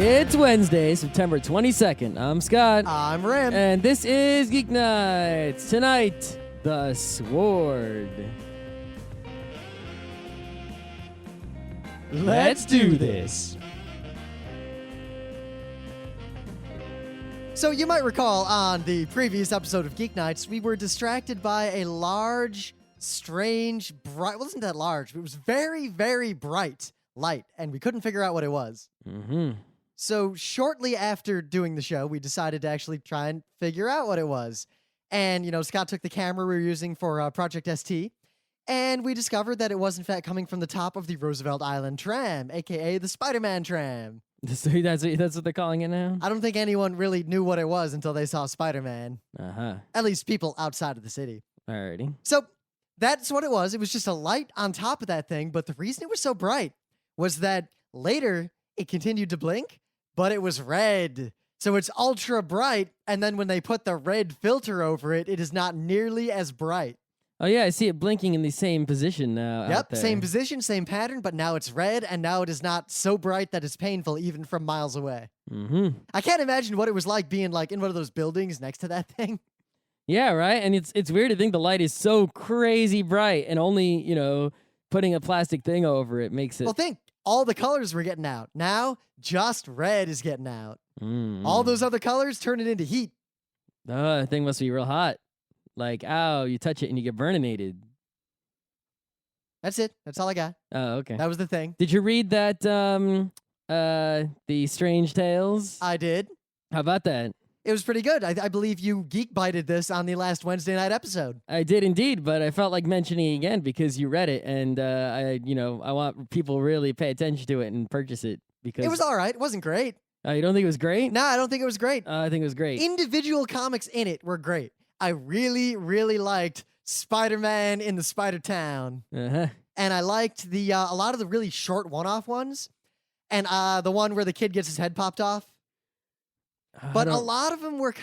It's Wednesday, September 22nd. I'm Scott. I'm Rim. And this is Geeknights. Tonight, The Sword. Let's do this. So you might recall on the previous episode of Geeknights, we were distracted by a large, strange, bright, it wasn't that large, but it was very, very bright light, and we couldn't figure out what it was. Mm-hmm. So shortly after doing the show, we decided to actually try and figure out what it was. And, Scott took the camera we were using for Project ST, and we discovered that it was, in fact, coming from the top of the Roosevelt Island tram, a.k.a. the Spider-Man tram. So that's what they're calling it now? I don't think anyone really knew what it was until they saw Spider-Man. Uh-huh. At least people outside of the city. Alrighty. So that's what it was. It was just a light on top of that thing, but the reason it was so bright was that later it continued to blink, but it was red. So it's ultra bright, and then when they put the red filter over it, it is not nearly as bright. Oh, yeah, I see it blinking in the same position now. Yep, out there. same position, same pattern, but now it's red, and now it is not so bright that it's painful even from miles away. Mm-hmm. I can't imagine what it was like being like in one of those buildings next to that thing. Yeah, right? And it's weird to think the light is so crazy bright, and only, putting a plastic thing over it makes it... Well, think, all the colors were getting out. Now, just red is getting out. Mm-hmm. All those other colors turn it into heat. Oh, the thing must be real hot. Like, ow, you touch it and you get burninated. That's it. That's all I got. Oh, okay. That was the thing. Did you read that, the Strange Tales? I did. How about that? It was pretty good. I believe you geek-bited this on the last Wednesday night episode. I did indeed, but I felt like mentioning it again because you read it, and I want people to really pay attention to it and purchase it because It was all right. It wasn't great. You don't think it was great? No, I don't think it was great. I think it was great. Individual comics in it were great. I really, really liked Spider-Man in the Spider-Town. Uh-huh. And I liked a lot of the really short one-off ones. And the one where the kid gets his head popped off. But a lot of them were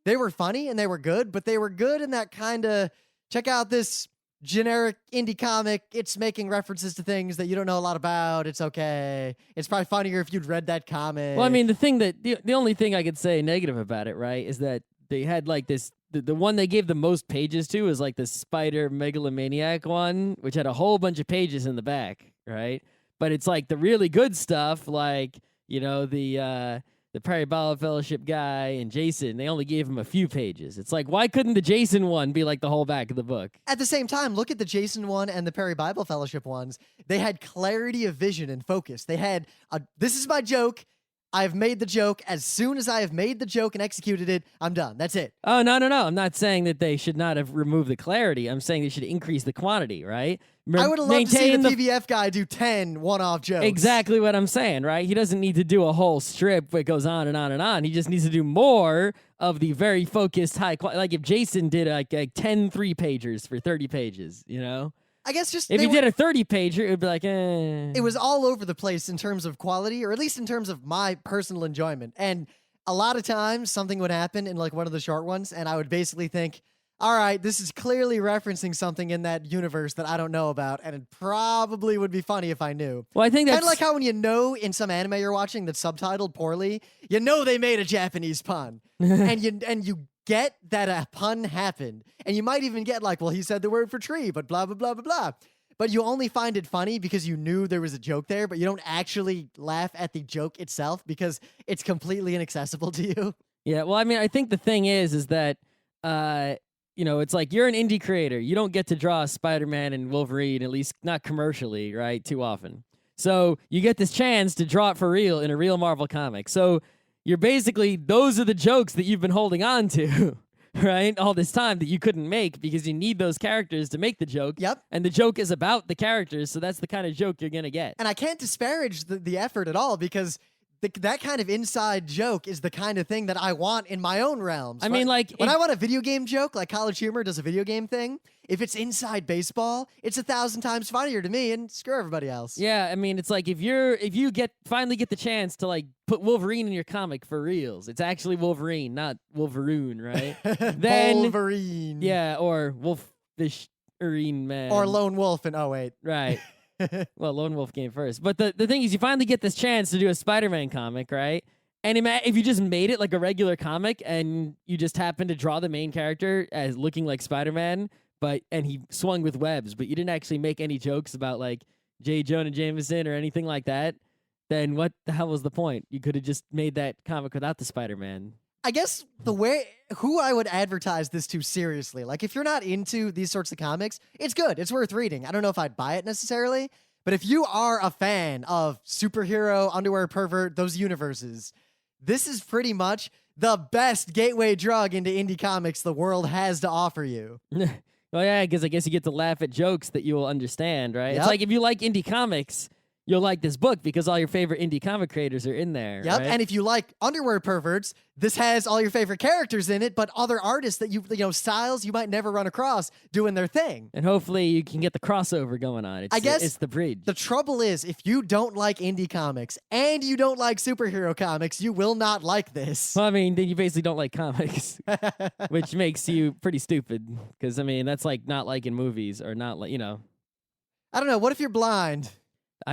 they were funny and they were good, but they were good in that kind of, check out this generic indie comic. It's making references to things that you don't know a lot about. It's okay. It's probably funnier if you'd read that comic. Well, I mean, the only thing I could say negative about it, right, is that they had like this, the one they gave the most pages to is like the Spider Megalomaniac one, which had a whole bunch of pages in the back, right? But it's like the really good stuff, like, the Perry Bible Fellowship guy and Jason, they only gave him a few pages. It's like, why couldn't the Jason one be like the whole back of the book? At the same time, look at the Jason one and the Perry Bible Fellowship ones. They had clarity of vision and focus. They had, this is my joke. I've made the joke. As soon as I have made the joke and executed it, I'm done. That's it. Oh, no. I'm not saying that they should not have removed the clarity. I'm saying they should increase the quantity, right? I would have loved to see the PBF guy do 10 one-off jokes. Exactly what I'm saying, right? He doesn't need to do a whole strip that goes on and on and on. He just needs to do more of the very focused, high quality. Like if Jason did like 10 3-pagers for 30 pages, I guess just if he did a 30-pager, it would be like, It was all over the place in terms of quality, or at least in terms of my personal enjoyment. And a lot of times, something would happen in like one of the short ones, and I would basically think, all right, this is clearly referencing something in that universe that I don't know about, and it probably would be funny if I knew. Well, I think that's... Kind of like how when in some anime you're watching that's subtitled poorly, they made a Japanese pun. and you get that a pun happened. And you might even get like, well, he said the word for tree, but blah, blah, blah, blah, blah. But you only find it funny because you knew there was a joke there, but you don't actually laugh at the joke itself because it's completely inaccessible to you. Yeah, well, I mean, I think the thing is that, it's like you're an indie creator. You don't get to draw Spider-Man and Wolverine, at least not commercially, right, too often. So you get this chance to draw it for real in a real Marvel comic. So you're basically, those are the jokes that you've been holding on to, right? All this time that you couldn't make because you need those characters to make the joke. Yep. And the joke is about the characters, so that's the kind of joke you're going to get. And I can't disparage the effort at all because that kind of inside joke is the kind of thing that I want in my own realms. I mean, like... When I want a video game joke, like College Humor does a video game thing, if it's inside baseball, it's 1,000 times funnier to me and screw everybody else. Yeah, I mean, it's like if you finally get the chance to like put Wolverine in your comic for reals, it's actually Wolverine, not Wolveroon, right? Then Wolverine. Yeah, or Wolfishirine Man. Or Lone Wolf in 08. Right. Well, Lone Wolf came first. But the thing is, you finally get this chance to do a Spider-Man comic, right? And if you just made it like a regular comic and you just happened to draw the main character as looking like Spider-Man, and he swung with webs, but you didn't actually make any jokes about like J. Jonah Jameson or anything like that, then what the hell was the point? You could have just made that comic without the Spider-Man. I guess who I would advertise this to seriously, like if you're not into these sorts of comics, it's good. It's worth reading. I don't know if I'd buy it necessarily, but if you are a fan of superhero, underwear pervert, those universes, this is pretty much the best gateway drug into indie comics the world has to offer you. Well, yeah, because I guess you get to laugh at jokes that you will understand, right? Yep. It's like if you like indie comics, you'll like this book because all your favorite indie comic creators are in there. Yep, right? and if you like underwear perverts, this has all your favorite characters in it, but other artists that you know, styles you might never run across doing their thing. And hopefully you can get the crossover going on. I guess it's the bridge. The trouble is, if you don't like indie comics and you don't like superhero comics, you will not like this. Well, I mean, then you basically don't like comics, which makes you pretty stupid. Because, I mean, that's like not liking movies or not like, I don't know. What if you're blind?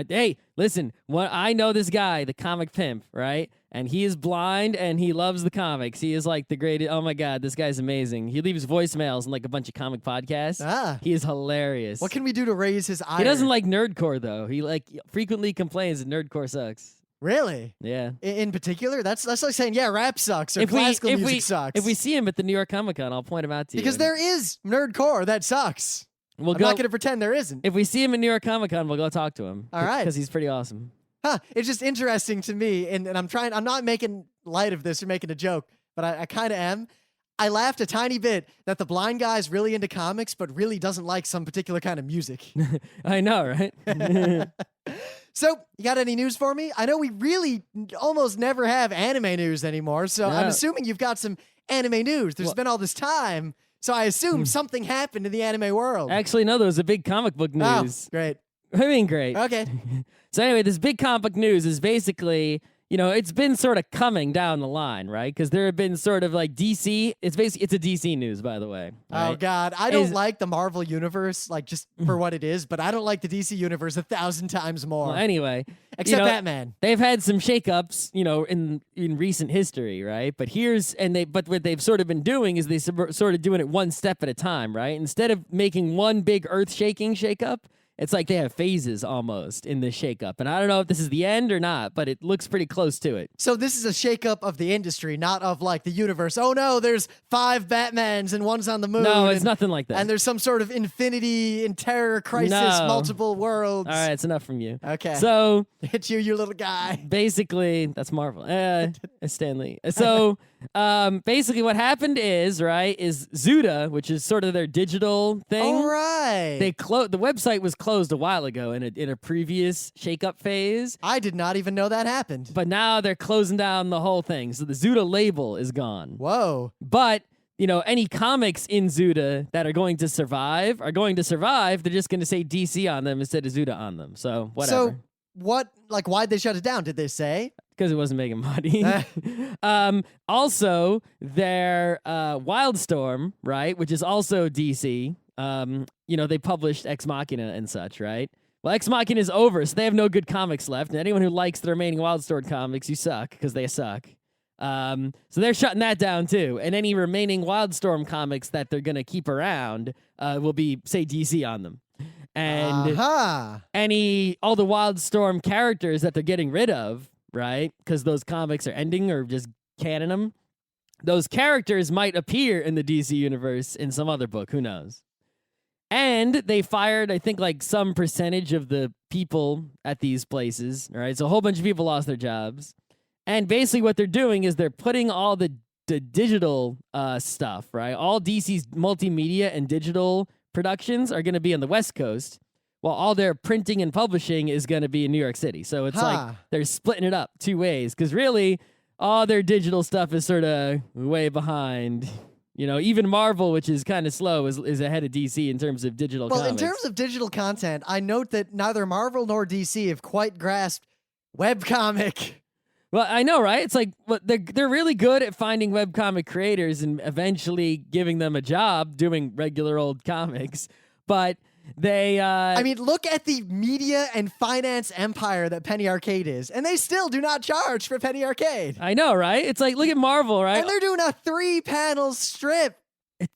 Hey, listen, I know this guy, the comic pimp, right? And he is blind and he loves the comics. He is like the greatest. Oh my God, this guy's amazing. He leaves voicemails in like a bunch of comic podcasts. He is hilarious. What can we do to raise his ire? He doesn't like nerdcore though. He like frequently complains that nerdcore sucks. Really? Yeah. In particular? That's like saying, yeah, rap sucks or classical music sucks. If we see him at the New York Comic Con, I'll point him out to you. Because there is nerdcore that sucks. I'm not going to pretend there isn't. If we see him at New York Comic Con, we'll go talk to him. All right. Because he's pretty awesome. Huh. It's just interesting to me, and I'm not making light of this or making a joke, but I kind of am. I laughed a tiny bit that the blind guy's really into comics, but really doesn't like some particular kind of music. I know, right? So, you got any news for me? I know we really almost never have anime news anymore, so I'm assuming you've got some anime news. There's been all this time. So I assume something happened in the anime world. Actually, no, there was a big comic book news. Oh, great. I mean, great. Okay. So anyway, this big comic book news is basically, it's been sort of coming down the line, right? Because there have been sort of like DC. It's a DC news, by the way. Right? Oh God, I don't like the Marvel universe, like just for what it is, but I don't like the DC universe 1,000 times more. Well, anyway, except Batman. They've had some shakeups, in recent history, right? But what they've sort of been doing is they sort of doing it one step at a time, right? Instead of making one big earth-shaking shakeup, it's like they have phases almost in this shakeup. And I don't know if this is the end or not, but it looks pretty close to it. So this is a shakeup of the industry, not of like the universe. Oh no, there's 5 Batmans and one's on the moon. No, it's nothing like that. And there's some sort of infinity and terror crisis, multiple worlds. All right, it's enough from you. Okay. So it's you little guy. Basically, that's Marvel. Stanley. So basically what happened is Zuda, which is sort of their digital thing. All right. The website was closed a while ago in a previous shakeup phase. I did not even know that happened. But now they're closing down the whole thing. So the Zuda label is gone. Whoa. But any comics in Zuda that are going to survive. They're just going to say DC on them instead of Zuda on them. So whatever. So why'd they shut it down? Did they say? Because it wasn't making money. Also, their Wildstorm, right, which is also DC, they published Ex Machina and such, right? Well, Ex Machina is over, so they have no good comics left. And anyone who likes the remaining Wildstorm comics, you suck, because they suck. So they're shutting that down, too. And any remaining Wildstorm comics that they're going to keep around will be, say, DC on them. And all the Wildstorm characters that they're getting rid of, right? Because those comics are ending or just canon them. Those characters might appear in the DC universe in some other book. Who knows? And they fired, I think, like some percentage of the people at these places. All right, so a whole bunch of people lost their jobs. And basically, what they're doing is they're putting all the digital stuff, right? All DC's multimedia and digital productions are going to be on the West Coast, while all their printing and publishing is going to be in New York City. So it's like they're splitting it up 2 ways, because really, all their digital stuff is sort of way behind. Even Marvel, which is kind of slow, is ahead of DC in terms of digital comics. In terms of digital content, I note that neither Marvel nor DC have quite grasped webcomic. Well, I know, right? It's like they're really good at finding webcomic creators and eventually giving them a job doing regular old comics. But They I mean, look at the media and finance empire that Penny Arcade is, and they still do not charge for Penny Arcade. I know, right? It's like, look at Marvel, right? And they're doing a 3-panel strip.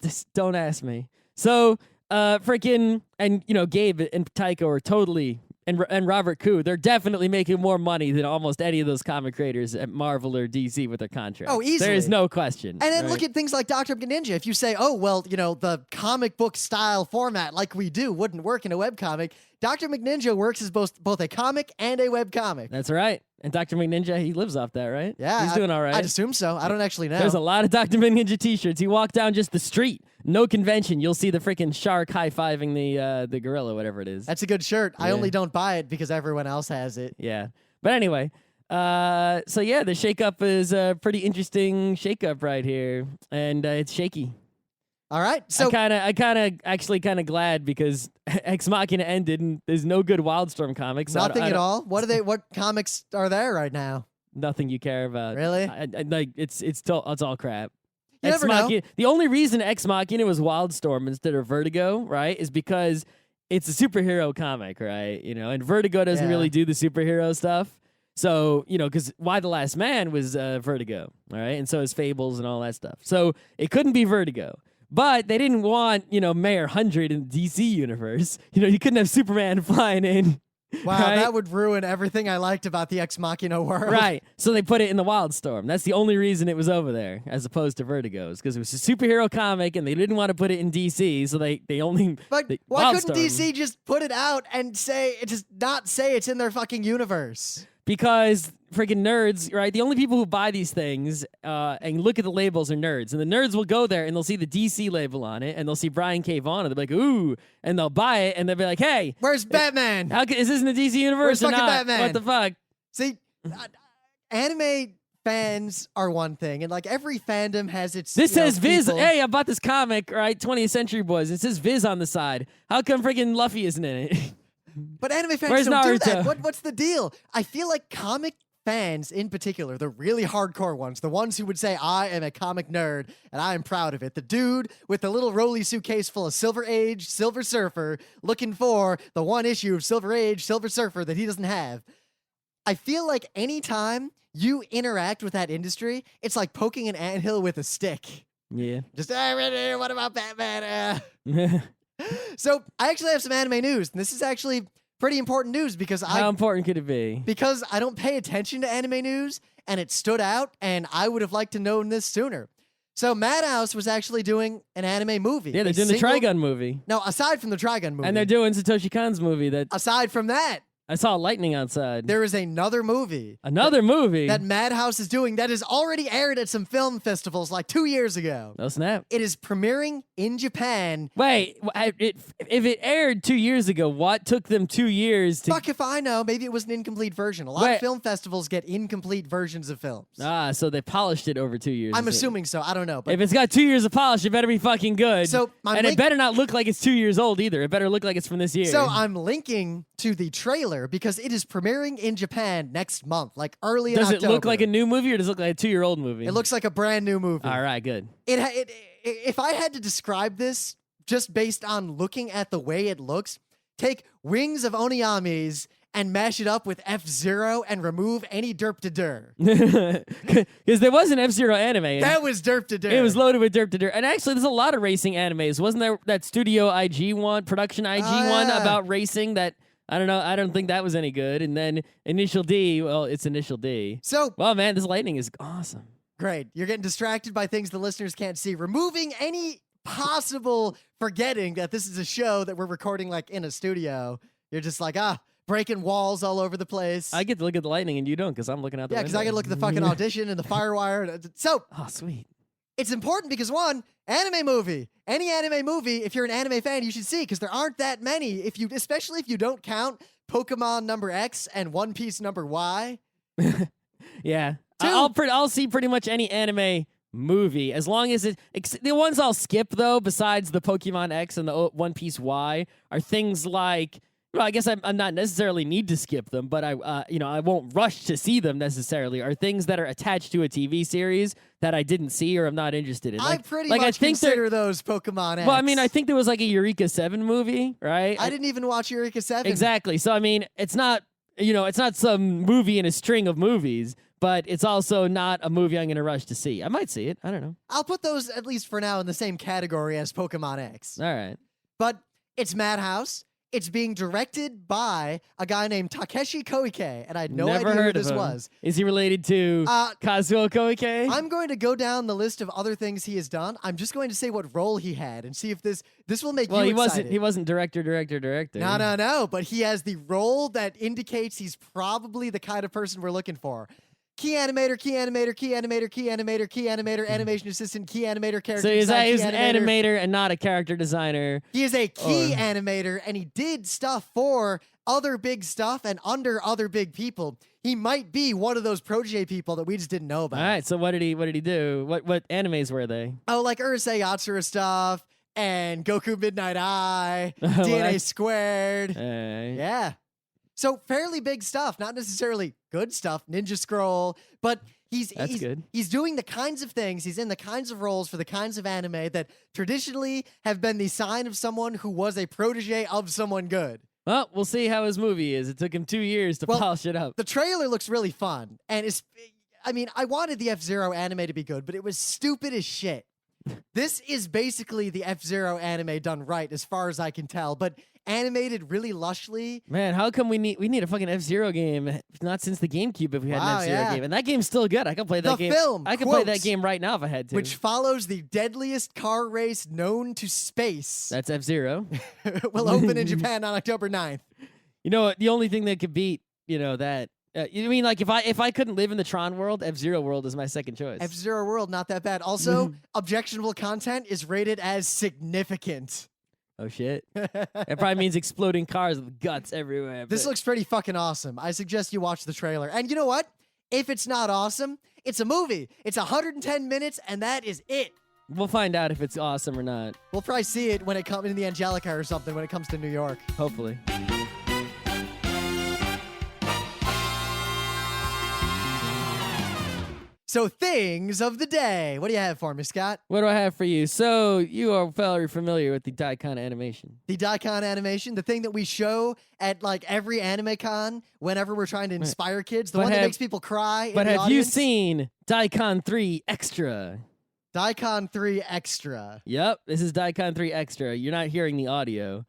Just don't ask me. So, freaking, and Gabe and Tycho are totally, and Robert Koo, they're definitely making more money than almost any of those comic creators at Marvel or DC with their contracts. Oh, easily. There is no question. And then right? look at things like Dr. Ninja. If you say, oh, well, the comic book style format like we do wouldn't work in a webcomic, Dr. McNinja works as both a comic and a webcomic. That's right. And Dr. McNinja, he lives off that, right? Yeah. He's doing all right. I'd assume so. I don't actually know. There's a lot of Dr. McNinja t-shirts. You walk down just the street, no convention, you'll see the freaking shark high-fiving the gorilla, whatever it is. That's a good shirt. I Yeah. only don't buy it because everyone else has it. Yeah. But anyway, so yeah, the shakeup is a pretty interesting shakeup right here. And it's shaky. All right. So I kind of glad because Ex Machina ended and there's no good Wildstorm comics. So nothing at all. What comics are there right now? Nothing you care about. Really? Like it's all crap. You never know. The only reason Ex Machina was Wildstorm instead of Vertigo, right, is because it's a superhero comic, right? And Vertigo doesn't Yeah. really do the superhero stuff. So, because Why the Last Man was Vertigo, all right? And so is Fables and all that stuff. So it couldn't be Vertigo. But they didn't want, Mayor 100 in the DC universe. You couldn't have Superman flying in. Wow, right? that would ruin everything I liked about the Ex Machina world. Right. So they put it in the Wildstorm. That's the only reason it was over there, as opposed to Vertigo's, because it was a superhero comic and they didn't want to put it in DC, so they only. But why couldn't DC just put it out and just not say it's in their fucking universe? Because freaking nerds, right? The only people who buy these things and look at the labels are nerds. And the nerds will go there and they'll see the DC label on it and they'll see Brian K. Vaughan and they'll be like, ooh. And they'll buy it and they'll be like, hey. Where's Batman? Is this in the DC universe Where's or fucking not? Batman? What the fuck? See, anime fans are one thing, and like every fandom has its. This says Viz. people. Hey, I bought this comic, right? 20th Century Boys. It says Viz on the side. How come freaking Luffy isn't in it? But anime fans Where's don't do Naruto? that. What's the deal? I feel like comic fans in particular, the really hardcore ones, the ones who would say, I am a comic nerd and I am proud of it. The dude with the little rolly suitcase full of Silver Age, Silver Surfer, looking for the one issue of Silver Age, Silver Surfer that he doesn't have. I feel like anytime you interact with that industry, it's like poking an anthill with a stick. Yeah. Just, what about Batman? So I actually have some anime news, and this is actually pretty important news because How important could it be? because I don't pay attention to anime news, and it stood out, and I would have liked to known this sooner. So Madhouse was actually doing an anime movie. Yeah, they're A doing the single- Trigun movie. No, aside from the Trigun movie. And they're doing Satoshi Kon's movie that aside from that, I saw lightning outside. there is another movie Another movie? that Madhouse is doing that is already aired at some film festivals like 2 years ago. Oh, snap. It is premiering in Japan. Wait, if it aired 2 years ago, what took them 2 years to... Fuck if I know. Maybe it was an incomplete version. A lot Wait. of film festivals get incomplete versions of films. Ah, so they polished it over 2 years. I'm is it? assuming so. I don't know. But If it's got 2 years of polish, it better be fucking good. So, my and it link- better not look like it's 2 years old either. It better look like it's from this year. So I'm linking to the trailer because it is premiering in Japan next month, like early in does October. it look like a new movie or does it look like a 2-year-old movie? It looks like a brand new movie. All right, good. If I had to describe this just based on looking at the way it looks, take Wings of Oniyamis and mash it up with F-Zero and remove any derp to dur. Because there was an F-Zero anime. and That was derp to dur. It was loaded with derp to dirt. And actually, there's a lot of racing animes. Wasn't there that Studio IG one, Production IG one yeah. about racing that, I don't know, I don't think that was any good. And then Initial D, well, it's Initial D. So, Well, man, this lightning is awesome. great. You're getting distracted by things the listeners can't see. Removing any possible forgetting that this is a show that we're recording like in a studio. You're just like, breaking walls all over the place. I get to look at the lightning and you don't because I'm looking out the Yeah, window. because I got to look at the fucking audition and the Firewire. So Oh, sweet. it's important because one, anime movie. Any anime movie, if you're an anime fan, you should see because there aren't that many. Especially if you don't count Pokemon number X and One Piece number Y. Yeah. Two- I'll see pretty much any anime movie as long as the ones I'll skip though, besides the Pokemon X and the One Piece Y, are things like Well, I guess I'm not necessarily need to skip them, but I won't rush to see them necessarily. Are things that are attached to a TV series that I didn't see or I'm not interested in. I pretty much consider those Pokemon X. Well, I mean, I think there was like a Eureka 7 movie, right? I didn't even watch Eureka 7. Exactly. So, I mean, it's not some movie in a string of movies, but it's also not a movie I'm going to rush to see. I might see it. I don't know. I'll put those, at least for now, in the same category as Pokemon X. All right. But it's Madhouse. It's being directed by a guy named Takeshi Koike, and I had no Never idea heard who of this him. was. Is he related to Kazuo Koike? I'm going to go down the list of other things he has done. I'm just going to say what role he had and see if this will make you excited. He wasn't director. No, but he has the role that indicates he's probably the kind of person we're looking for. Key animator, animation assistant, key animator, character So he's design, an animator and not a character designer. He is a key animator, and he did stuff for other big stuff and under other big people. He might be one of those protege people that we just didn't know about. All right, so what did he do? What animes were they? Oh, like Urusei Yatsura stuff and Goku Midnight Eye, DNA Squared. Yeah. So fairly big stuff, not necessarily good stuff, Ninja Scroll, but he's good. He's doing the kinds of things, he's in the kinds of roles for the kinds of anime that traditionally have been the sign of someone who was a protege of someone good. Well, we'll see how his movie is. It took him 2 years to polish it up. The trailer looks really fun, and I wanted the F-Zero anime to be good, but it was stupid as shit. This is basically the F-Zero anime done right, as far as I can tell, but animated really lushly. Man, how come we need a fucking F-Zero game? Not since the GameCube if we had an F-Zero game. And that game's still good. I can play that game. I can play that game right now if I had to. Which follows the deadliest car race known to space. That's F-Zero. Will open in Japan on October 9th. You know what? The only thing that could beat, that... you mean like if I couldn't live in the Tron world, F-Zero world is my second choice. F-Zero world, not that bad. Also, objectionable content is rated as significant. Oh shit! It probably means exploding cars with guts everywhere. This looks pretty fucking awesome. I suggest you watch the trailer. And you know what? If it's not awesome, it's a movie. It's 110 minutes, and that is it. We'll find out if it's awesome or not. We'll probably see it when it comes in the Angelica or something when it comes to New York. Hopefully. So, things of the day. What do you have for me, Scott? What do I have for you? So, you are very familiar with the Daikon animation. The Daikon animation, the thing that we show at like every anime con whenever we're trying to inspire kids, the one that makes people cry. But have you audience. Seen Daikon 3 Extra? Daikon 3 Extra. Yep, this is Daikon 3 Extra. You're not hearing the audio.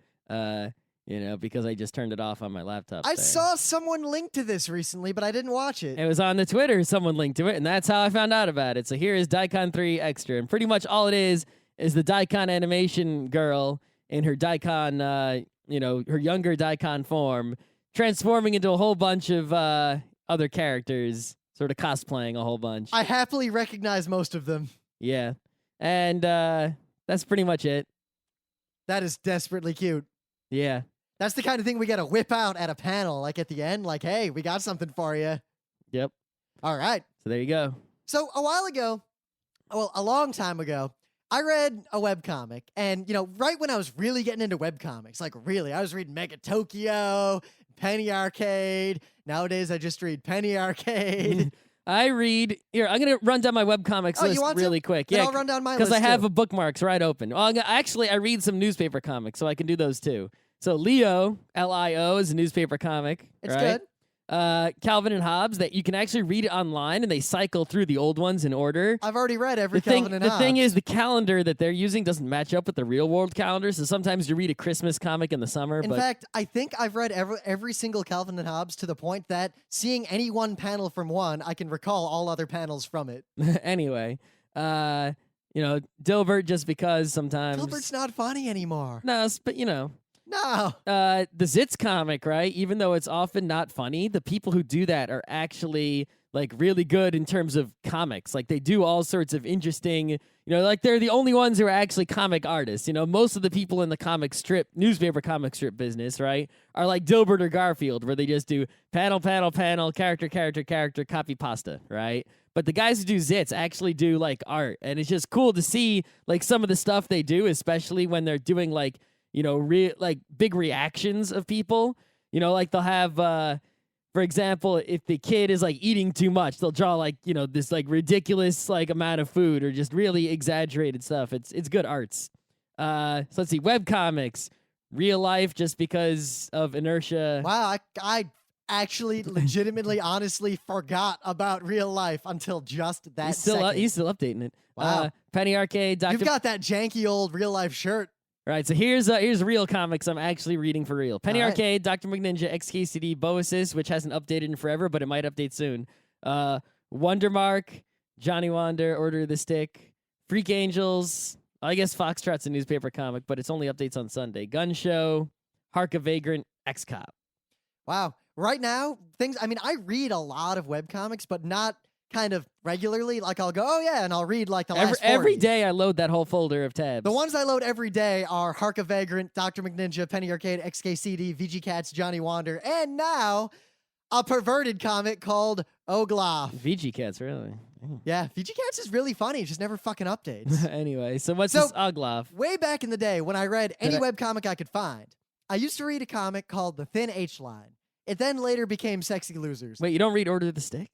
Because I just turned it off on my laptop. I saw someone link to this recently, but I didn't watch it. It was on the Twitter. Someone linked to it, and that's how I found out about it. So here is Daikon 3 Extra. And pretty much all it is the Daikon animation girl in her Daikon, her younger Daikon form, transforming into a whole bunch of other characters, sort of cosplaying a whole bunch. I happily recognize most of them. Yeah. And that's pretty much it. That is desperately cute. Yeah. That's the kind of thing we got to whip out at a panel, like at the end, like, hey, we got something for you. Yep. All right. So there you go. So a while ago, a long time ago, I read a webcomic. And, right when I was really getting into webcomics, like really, I was reading Mega Tokyo, Penny Arcade. Nowadays, I just read Penny Arcade. I'm going to run down my webcomics list really quick. Then I'll run down my list, because I have a bookmarks right open. Well, I read some newspaper comics, so I can do those too. So Leo, L-I-O, is a newspaper comic. It's right? good. Calvin and Hobbes, that you can actually read it online, and they cycle through the old ones in order. I've already read every Calvin and Hobbes. The thing is, the calendar that they're using doesn't match up with the real world calendar, so sometimes you read a Christmas comic in the summer. In fact, I think I've read every single Calvin and Hobbes to the point that seeing any one panel from one, I can recall all other panels from it. Anyway, Dilbert, just because sometimes... Dilbert's not funny anymore. No, but No. The Zitz comic, right? Even though it's often not funny, the people who do that are actually like really good in terms of comics. Like they do all sorts of interesting, like they're the only ones who are actually comic artists. Most of the people in the newspaper comic strip business, right, are like Dilbert or Garfield, where they just do panel, character, copy pasta, right? But the guys who do Zitz actually do like art, and it's just cool to see like some of the stuff they do, especially when they're doing like, like big reactions of people. Like they'll have, for example, if the kid is like eating too much, they'll draw like, this like ridiculous like amount of food or just really exaggerated stuff. It's good arts. So let's see, webcomics, real life, just because of inertia. Wow, I actually legitimately honestly forgot about real life until just that second. He's still updating it. Wow. Penny Arcade, You've got that janky old real life shirt. Right, so here's real comics I'm actually reading for real. Penny Arcade, Dr. McNinja, XKCD, Boasis, which hasn't updated in forever, but it might update soon. Wondermark, Johnny Wander, Order of the Stick, Freak Angels. I guess Foxtrot's a newspaper comic, but it's only updates on Sunday. Gun Show, Hark a Vagrant, X-Cop. Wow. Right now, I read a lot of webcomics, but not kind of regularly. Like I'll go, oh yeah, and I'll read like the last 40. Every day I load that whole folder of tabs. The ones I load every day are Hark a Vagrant, Dr. McNinja, Penny Arcade, XKCD, VG Cats, Johnny Wander, and now a perverted comic called Oglaf. VG Cats, really? Yeah, VG Cats is really funny. It just never fucking updates. Anyway, so what's this Oglaf? Way back in the day when I read any webcomic I could find, I used to read a comic called The Thin H Line. It then later became Sexy Losers. Wait, you don't read Order of the Stick?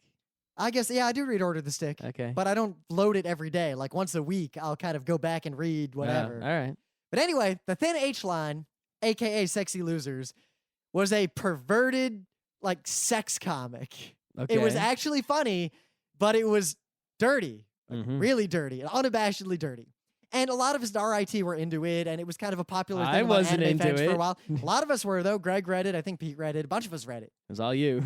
I guess, yeah, I do read Order of the Stick. Okay. But I don't load it every day. Like once a week, I'll kind of go back and read whatever. All right. But anyway, The Thin H Line, a.k.a. Sexy Losers, was a perverted, like, sex comic. Okay. It was actually funny, but it was dirty. Mm-hmm. Really dirty. Unabashedly dirty. And a lot of us at RIT were into it, and it was kind of a popular thing I among wasn't anime into fans it. for a while. A lot of us were, though. Greg read it. I think Pete read it. A bunch of us read it. It was all you.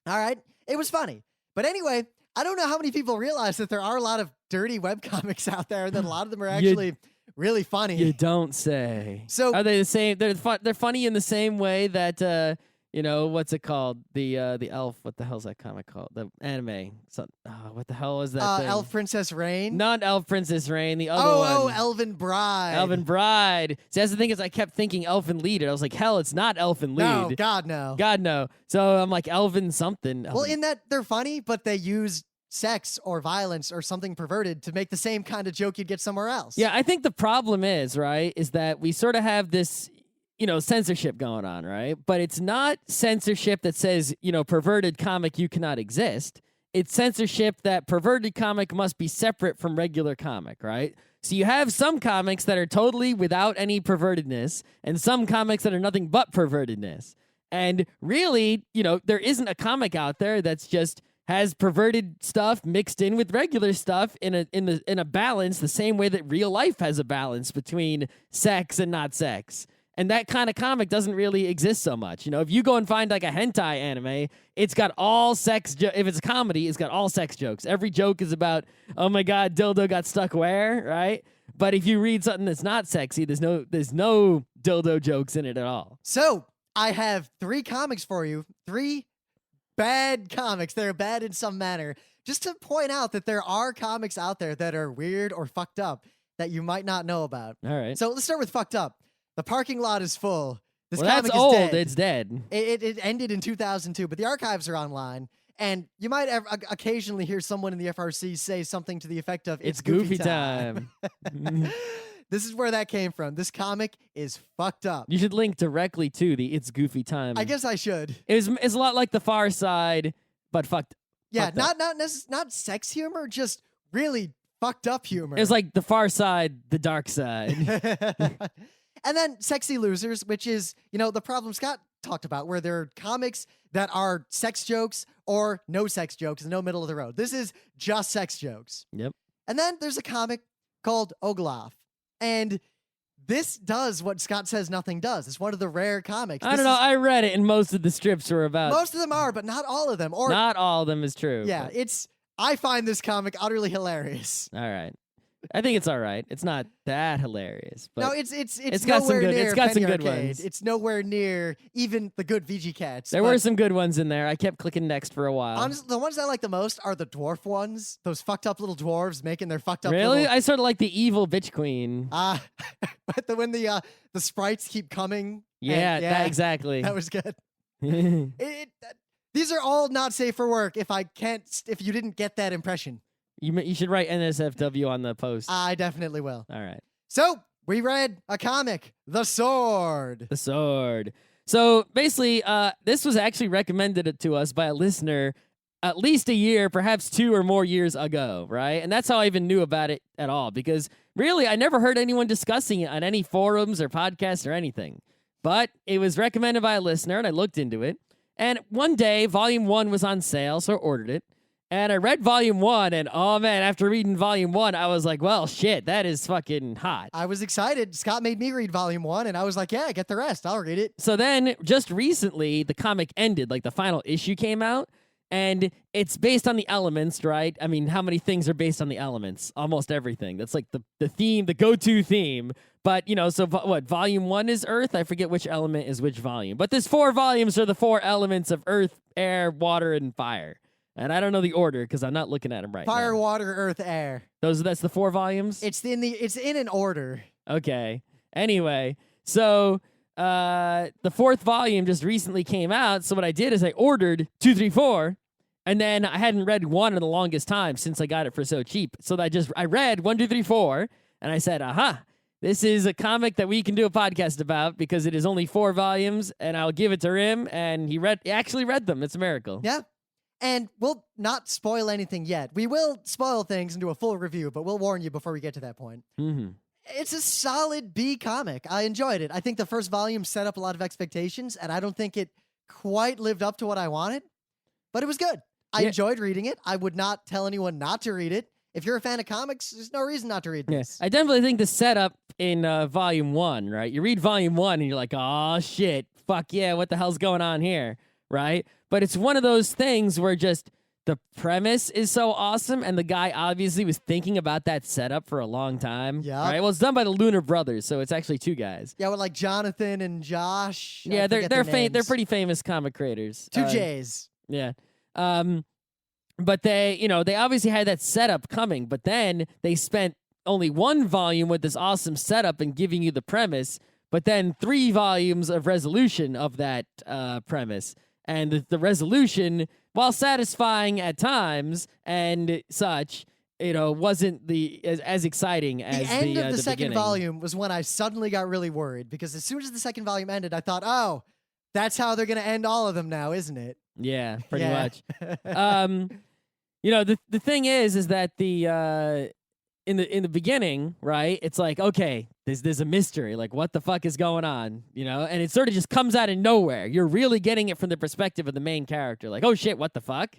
All right. It was funny. But anyway, I don't know how many people realize that there are a lot of dirty webcomics out there, and that a lot of them are actually really funny. You don't say. So are they the same? They're funny in the same way that what's it called? The elf. What the hell's that comic called? The anime. What the hell is that thing? Elf Princess Rain? Not Elf Princess Rain. The other one. Oh, Elven Bride. Elven Bride. See, that's the thing is I kept thinking Elfen Lied. I was like, hell, it's not Elfen Lied. No, God, no. God, no. So I'm like, Elven something. Well, in that they're funny, but they use sex or violence or something perverted to make the same kind of joke you'd get somewhere else. Yeah, I think the problem is that we sort of have this censorship going on, right? But it's not censorship that says, perverted comic, you cannot exist. It's censorship that perverted comic must be separate from regular comic, right? So you have some comics that are totally without any pervertedness and some comics that are nothing but pervertedness. And really, there isn't a comic out there that's just has perverted stuff mixed in with regular stuff in a balance, the same way that real life has a balance between sex and not sex. And that kind of comic doesn't really exist so much. If you go and find like a hentai anime, it's got all sex. If it's a comedy, it's got all sex jokes. Every joke is about, oh my God, dildo got stuck where, right? But if you read something that's not sexy, there's no dildo jokes in it at all. So I have 3 comics for you. 3 bad comics. They're bad in some manner. Just to point out that there are comics out there that are weird or fucked up that you might not know about. All right. So let's start with fucked up. The parking lot is full. This comic that's is old. Dead. It's dead. It ended in 2002, but the archives are online. And you might occasionally hear someone in the FRC say something to the effect of, it's goofy time. This is where that came from. This comic is fucked up. You should link directly to the It's Goofy Time. I guess I should. It's a lot like The Far Side, but fucked. Yeah, fucked not sex humor, just really fucked up humor. It's like The Far Side, The Dark Side. And then Sexy Losers, which is, the problem Scott talked about, where there are comics that are sex jokes or no sex jokes, no middle of the road. This is just sex jokes. Yep. And then there's a comic called Oglaf. And this does what Scott says nothing does. It's one of the rare comics. I don't know. I read it, and most of the strips were about... Most of them are, but not all of them. Or not all of them is true. Yeah, but... I find this comic utterly hilarious. All right. I think it's all right. It's not that hilarious, but no, it's got nowhere some good. Near It's got Penny some good Arcade. ones. It's nowhere near even the good VG Cats. There were some good ones in there. I kept clicking next for a while. Honestly, the ones I like the most are the dwarf ones. Those fucked up little dwarves making their fucked up. Really, I sort of like the evil bitch queen. But when the sprites keep coming. Yeah, that exactly. That was good. These are all not safe for work. If you didn't get that impression. You should write NSFW on the post. I definitely will. All right. So we read a comic, The Sword. The Sword. So basically, this was actually recommended to us by a listener at least a year, perhaps 2 or more years ago, right? And that's how I even knew about it at all, because really, I never heard anyone discussing it on any forums or podcasts or anything. But it was recommended by a listener, and I looked into it. And one day, Volume 1 was on sale, so I ordered it. And I read Volume 1, and oh man, after reading Volume 1, I was like, well, shit, that is fucking hot. I was excited. Scott made me read Volume 1, and I was like, yeah, get the rest. I'll read it. So then, just recently, the comic ended, like the final issue came out, and it's based on the elements, right? I mean, how many things are based on the elements? Almost everything. That's like the theme, the go-to theme. But, you know, so what, Volume 1 is Earth? I forget which element is which volume. But there's 4 volumes are the 4 elements of Earth, air, water, and fire. And I don't know the order because I'm not looking at them right now. Fire, water, earth, air. That's the 4 volumes? It's in an order. Okay. Anyway, so the 4th volume just recently came out. So what I did is I ordered 2, 3, 4, and then I hadn't read 1 in the longest time since I got it for so cheap. So I read 1, 2, 3, 4, and I said, aha, this is a comic that we can do a podcast about because it is only 4 volumes, and I'll give it to him, and he actually read them. It's a miracle. Yeah. And we'll not spoil anything yet. We will spoil things and do a full review, but we'll warn you before we get to that point. Mm-hmm. It's a solid B comic. I enjoyed it. I think the first volume set up a lot of expectations, and I don't think it quite lived up to what I wanted, but it was good. I enjoyed reading it. I would not tell anyone not to read it. If you're a fan of comics, there's no reason not to read this. I definitely think the setup in Volume 1, right? You read Volume 1 and you're like, oh, shit, fuck yeah, what the hell's going on here, right? But it's one of those things where just the premise is so awesome, and the guy obviously was thinking about that setup for a long time. Yeah. Right? Well, it's done by the Lunar Brothers, so it's actually 2 guys. Yeah, with like Jonathan and Josh. Yeah, they're pretty famous comic creators. 2 J's. Yeah. But they obviously had that setup coming, but then they spent only 1 volume with this awesome setup and giving you the premise, but then 3 volumes of resolution of that premise. And the resolution, while satisfying at times and such, wasn't as exciting as the end of the second beginning. volume was when I suddenly got really worried, because as soon as the second volume ended, I thought, oh, that's how they're going to end all of them now, isn't it? Yeah, pretty much. The thing is that in the beginning, right? It's like, okay, there's a mystery, like what the fuck is going on, and it sort of just comes out of nowhere. You're really getting it from the perspective of the main character, like, oh shit, what the fuck?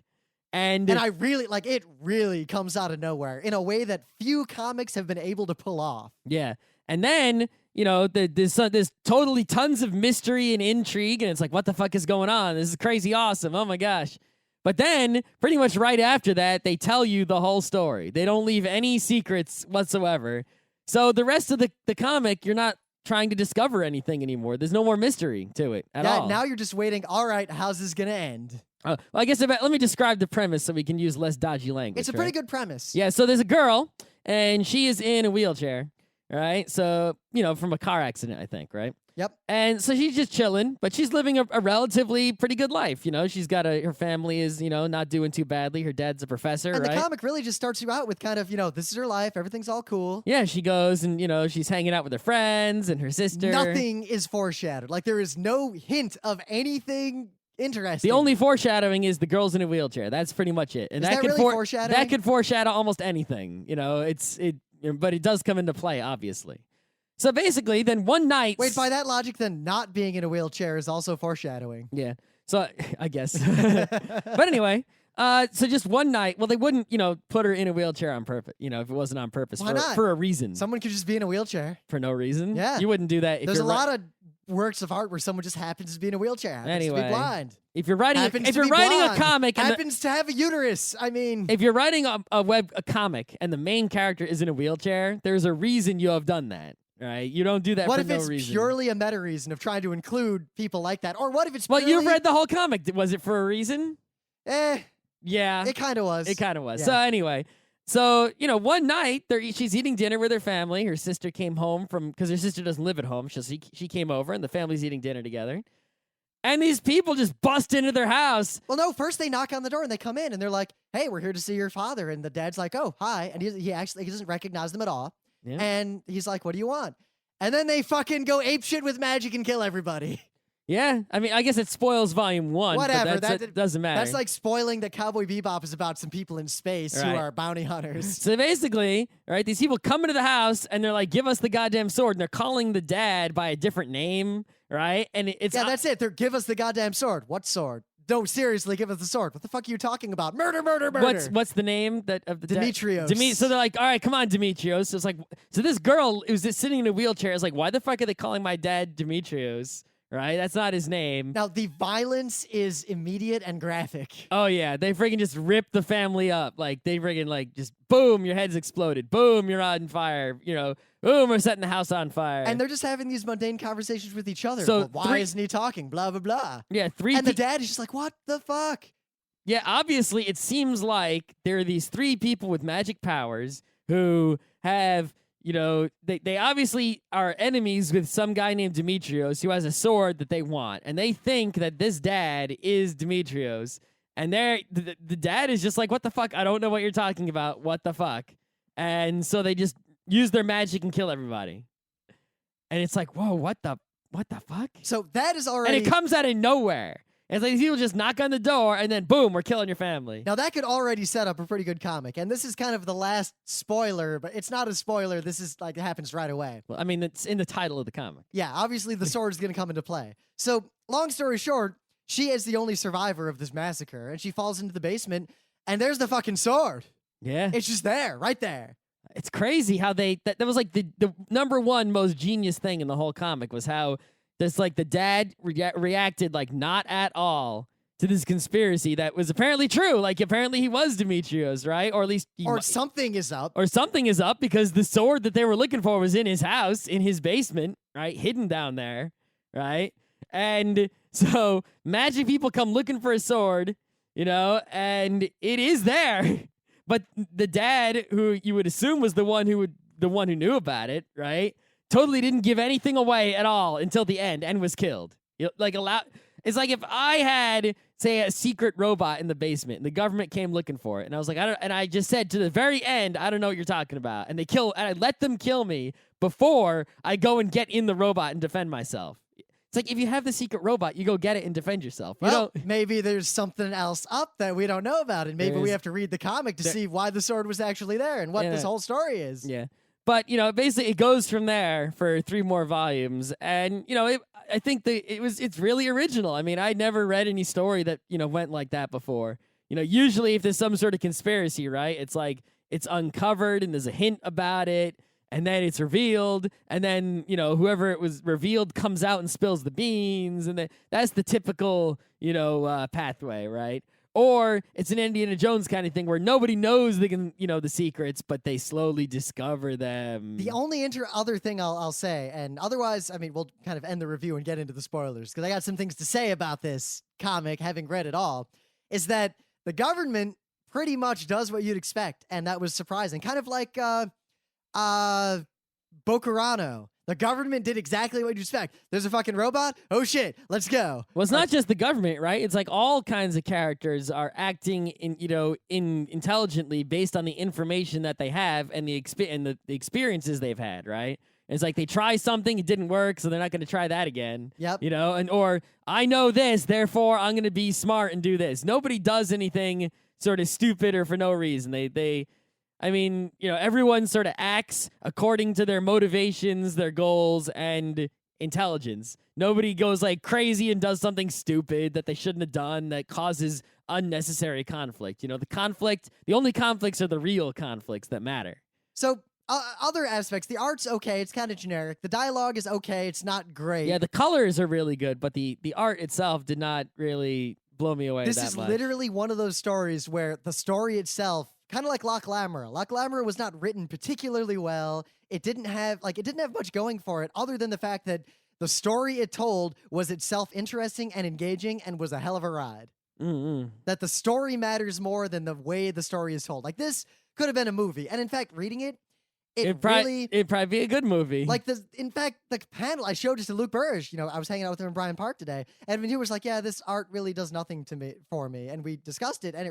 And I really it really comes out of nowhere in a way that few comics have been able to pull off. Yeah. And then, there's totally tons of mystery and intrigue, and it's like, what the fuck is going on? This is crazy awesome. Oh my gosh. But then, pretty much right after that, they tell you the whole story. They don't leave any secrets whatsoever. So the rest of the comic, you're not trying to discover anything anymore. There's no more mystery to it at all. Now you're just waiting, all right, how's this going to end? Well, I guess let me describe the premise so we can use less dodgy language. It's a pretty good premise. Yeah, so there's a girl, and she is in a wheelchair, right? So, from a car accident, I think, right? Yep. And so she's just chilling, but she's living a relatively pretty good life. She's got her family is, not doing too badly. Her dad's a professor, and right? the comic really just starts you out with kind of, this is her life. Everything's all cool. Yeah, she goes and, she's hanging out with her friends and her sister. Nothing is foreshadowed. Like, there is no hint of anything interesting. The only foreshadowing is the girl's in a wheelchair. That's pretty much it. And is that really foreshadowing? That could foreshadow almost anything. But it does come into play, obviously. So basically, then one night... Wait, by that logic, then not being in a wheelchair is also foreshadowing. Yeah. So, I guess. But anyway, so just one night... Well, they wouldn't, put her in a wheelchair on purpose, if it wasn't on purpose. Why not? For a reason. Someone could just be in a wheelchair. For no reason? Yeah. You wouldn't do that if There's a lot of works of art where someone just happens to be in a wheelchair. Happens to be blind. If you're writing a comic... happens to have a uterus. I mean... If you're writing a comic and the main character is in a wheelchair, there's a reason you have done that. Right? You don't do that for no reason. What if it's purely a meta reason of trying to include people like that? Or what if it's Well, you've read the whole comic. Was it for a reason? Yeah. It kind of was. It kind of was. Yeah. So anyway, one night she's eating dinner with her family. Her sister came home because her sister doesn't live at home. So she came over and the family's eating dinner together. And these people just bust into their house. Well, no, first they knock on the door and they come in and they're like, hey, we're here to see your father. And the dad's like, oh, hi. And he doesn't recognize them at all. Yeah. And he's like, what do you want? And then they fucking go apeshit with magic and kill everybody. Yeah, I mean, I guess it spoils volume 1. Whatever, but that doesn't matter. That's like spoiling that Cowboy Bebop is about some people in space who Right. are bounty hunters. So basically, right, these people come into the house and they're like, give us the goddamn sword. And they're calling the dad by a different name, right? And it's Yeah, that's it. They're give us the goddamn sword. What sword? No, seriously, give us the sword. What the fuck are you talking about? Murder, murder, murder. What's the name of the Demetrios. So they're like, all right, come on, Demetrios. So it's like, so this girl who's just sitting in a wheelchair is like, why the fuck are they calling my dad Demetrios? Right? That's not his name. Now, the violence is immediate and graphic. Oh, yeah. They freaking just rip the family up. Like, they freaking, like, just boom, your head's exploded. Boom, you're on fire. You know, boom, we're setting the house on fire. And they're just having these mundane conversations with each other. So Well, why isn't he talking? Blah, blah, blah. Yeah, And the dad is just like, what the fuck? Yeah, obviously, it seems like there are these 3 people with magic powers who have, you know, they obviously are enemies with some guy named Demetrios who has a sword that they want. And they think that this dad is Demetrios. And the dad is just like, what the fuck? I don't know what you're talking about. What the fuck? And so they just use their magic and kill everybody. And it's like, whoa, what the fuck? So that is already... And it comes out of nowhere. It's like people just knock on the door and then boom, we're killing your family. Now that could already set up a pretty good comic. And this is kind of the last spoiler, but it's not a spoiler. This is like, it happens right away. Well, I mean, it's in the title of the comic. Yeah, obviously the sword is going to come into play. So long story short, she is the only survivor of this massacre and she falls into the basement and there's the fucking sword. Yeah. It's just there, right there. It's crazy how that was like the number one most genius thing in the whole comic was how this like the dad reacted like not at all to this conspiracy that was apparently true. Like apparently he was Demetrios, right? Or at least something is up. Or something is up because the sword that they were looking for was in his house, in his basement, right? Hidden down there, right? And so magic people come looking for a sword, you know, and it is there. But the dad, who you would assume was the one who knew about it, right? Totally didn't give anything away at all until the end and was killed. It's like if I had, say, a secret robot in the basement and the government came looking for it, and I was like, I just said to the very end, I don't know what you're talking about, and and I let them kill me before I go and get in the robot and defend myself. It's like if you have the secret robot, you go get it and defend yourself. Maybe there's something else up that we don't know about, and maybe we have to read the comic to see why the sword was actually there and what this whole story is. Yeah. But, you know, basically it goes from there for 3 more volumes. And, you know, I think it's really original. I mean, I'd never read any story that, you know, went like that before. You know, usually if there's some sort of conspiracy, right, it's like it's uncovered and there's a hint about it and then it's revealed. And then, you know, whoever it was revealed comes out and spills the beans. And that's the typical, you know, pathway, right? Or it's an Indiana Jones kind of thing where nobody knows the secrets, but they slowly discover them. The only other thing I'll say, and otherwise, I mean, we'll kind of end the review and get into the spoilers, because I got some things to say about this comic, having read it all, is that the government pretty much does what you'd expect, and that was surprising. Kind of like Bokurano. The government did exactly what you'd expect. There's a fucking robot? Oh shit, let's go. Well, it's not just the government, right? It's like all kinds of characters are acting intelligently based on the information that they have and the experiences they've had, right? And it's like they try something, it didn't work, so they're not going to try that again. Yep. You know, or I know this, therefore I'm going to be smart and do this. Nobody does anything sort of stupid or for no reason. I mean, you know, everyone sort of acts according to their motivations, their goals, and intelligence. Nobody goes like crazy and does something stupid that they shouldn't have done that causes unnecessary conflict. You know, the only conflicts are the real conflicts that matter. So, other aspects, the art's okay, it's kind of generic. The dialogue is okay, it's not great. Yeah, the colors are really good, but the art itself did not really blow me away that much. This is literally one of those stories where the story itself, kind of like Loch Lamora. Loch Lamora was not written particularly well. It didn't have much going for it other than the fact that the story it told was itself interesting and engaging and was a hell of a ride. Mm-hmm. That the story matters more than the way the story is told. Like this could have been a movie. And in fact, reading it, it'd probably be a good movie. Like in fact, the panel, I showed it to Luke Burrish. You know, I was hanging out with him in Bryant Park today. And he was like, yeah, this art really does nothing for me. And we discussed it. And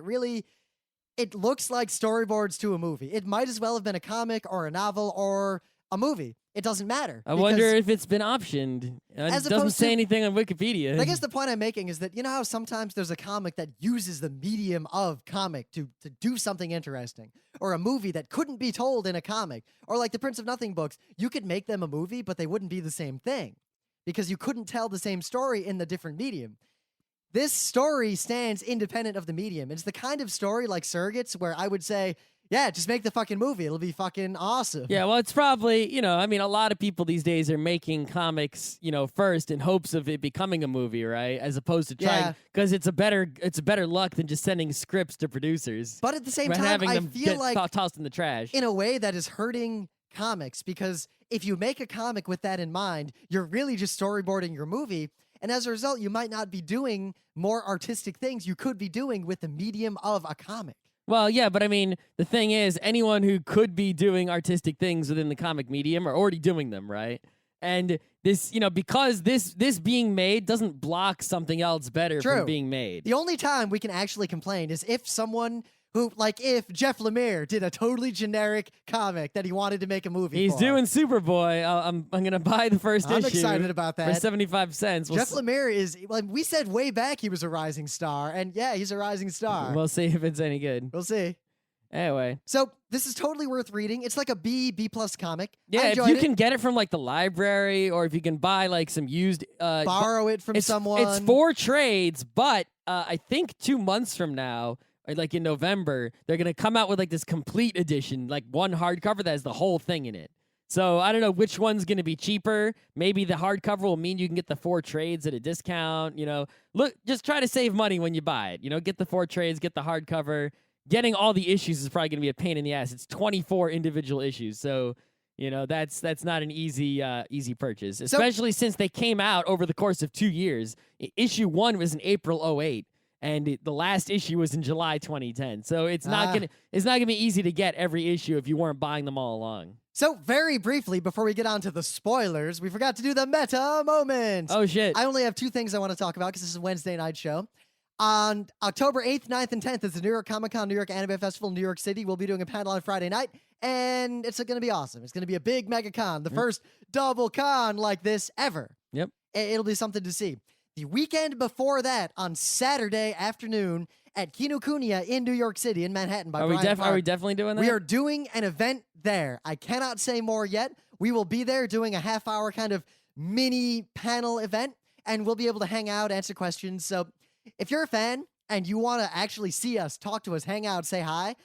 it looks like storyboards to a movie. It might as well have been a comic or a novel or a movie. It doesn't matter. I wonder if it's been optioned. It doesn't say anything on Wikipedia. I guess the point I'm making is that you know how sometimes there's a comic that uses the medium of comic to do something interesting, or a movie that couldn't be told in a comic, or like the Prince of Nothing books, you could make them a movie, but they wouldn't be the same thing because you couldn't tell the same story in the different medium. This story stands independent of the medium. It's the kind of story like Surrogates where I would say, yeah, just make the fucking movie. It'll be fucking awesome. Yeah, well, it's probably, I mean, a lot of people these days are making comics, first in hopes of it becoming a movie, right? As opposed to trying, because it's a better luck than just sending scripts to producers. But at the same and time, having I them feel get like tossed in the trash. in a way that is hurting comics, because if you make a comic with that in mind, you're really just storyboarding your movie. And as a result, you might not be doing more artistic things you could be doing with the medium of a comic. Well, yeah, but I mean, the thing is, anyone who could be doing artistic things within the comic medium are already doing them, right? And this, because this being made doesn't block something else better from being made. The only time we can actually complain is if someone who, like if Jeff Lemire did a totally generic comic that he wanted to make a movie He's for. doing Superboy. I'm going to buy the first issue. I'm excited about that. For 75 cents. Jeff Lemire is, like we said way back he was a rising star, and yeah, he's a rising star. We'll see if it's any good. We'll see. Anyway. So this is totally worth reading. It's like a B+ comic. Yeah, if you can get it from like the library, or if you can buy like some used... borrow it from someone. It's 4 trades, but I think 2 months from now, or like in November, they're going to come out with like this complete edition, like one hardcover that has the whole thing in it. So I don't know which one's going to be cheaper. Maybe the hardcover will mean you can get the 4 trades at a discount. Look, just try to save money when you buy it. Get the 4 trades, get the hardcover. Getting all the issues is probably going to be a pain in the ass. It's 24 individual issues, so that's not an easy purchase, especially since they came out over the course of 2 years. Issue 1 was in April 2008. And the last issue was in July 2010. So it's not gonna be easy to get every issue if you weren't buying them all along. So very briefly, before we get on to the spoilers, we forgot to do the meta moment. Oh shit! I only have 2 things I want to talk about because this is a Wednesday night show. On October 8th, 9th, and 10th is the New York Comic Con, New York Anime Festival in New York City. We'll be doing a panel on Friday night, and it's going to be awesome. It's going to be a big mega con, the first double con like this ever. Yep. It'll be something to see. The weekend before that, on Saturday afternoon at Kinokuniya in New York City, in Manhattan by Bryant Park. Are we definitely doing that? We are doing an event there. I cannot say more yet. We will be there doing a half-hour kind of mini panel event, and we'll be able to hang out, answer questions. So if you're a fan and you want to actually see us, talk to us, hang out, say hi,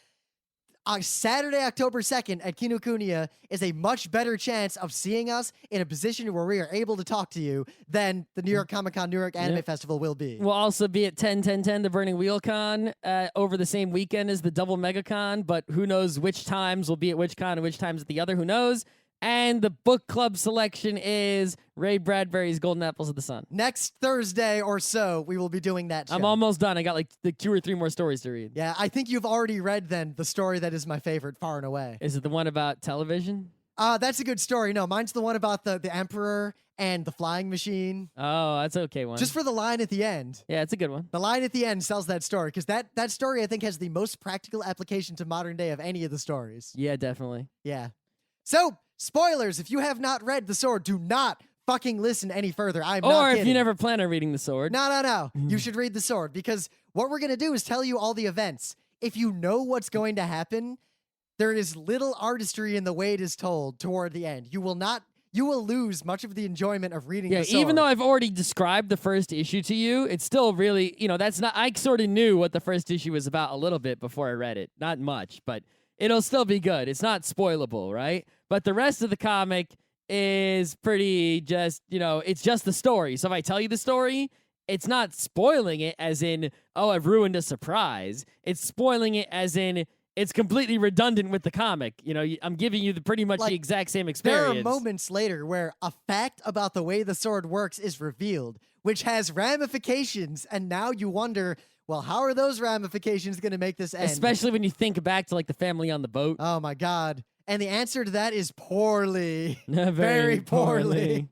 on Saturday, October 2nd at Kinokuniya is a much better chance of seeing us in a position where we are able to talk to you than the New York Comic Con, New York Anime Festival will be. We'll also be at 10/10/10, the Burning Wheel Con, over the same weekend as the Double Mega Con, but who knows which times will be at which con and which times at the other, who knows? And the book club selection is Ray Bradbury's Golden Apples of the Sun. Next Thursday or so, we will be doing that show. I'm almost done. I got like 2 or 3 more stories to read. Yeah, I think you've already read then the story that is my favorite, far and away. Is it the one about television? That's a good story. No, mine's the one about the Emperor and the flying machine. Oh, that's an okay one. Just for the line at the end. Yeah, it's a good one. The line at the end sells that story, because that story, I think, has the most practical application to modern day of any of the stories. Yeah, definitely. Yeah. So, spoilers, if you have not read The Sword, do not fucking listen any further. I'm not Or kidding. if you never plan on reading The Sword. No. You should read The Sword, because what we're going to do is tell you all the events. If you know what's going to happen, there is little artistry in the way it is told toward the end. You will lose much of the enjoyment of reading The Sword. Even though I've already described the first issue to you, it's still really, that's not, I sort of knew what the first issue was about a little bit before I read it. Not much, but it'll still be good. It's not spoilable, right? But the rest of the comic is pretty just, it's just the story. So if I tell you the story, it's not spoiling it as in, oh, I've ruined a surprise. It's spoiling it as in, it's completely redundant with the comic. I'm giving you pretty much the exact same experience. There are moments later where a fact about the way the sword works is revealed, which has ramifications, and now you wonder, well, how are those ramifications going to make this end? Especially when you think back to like the family on the boat. Oh my God. And the answer to that is poorly. Very poorly.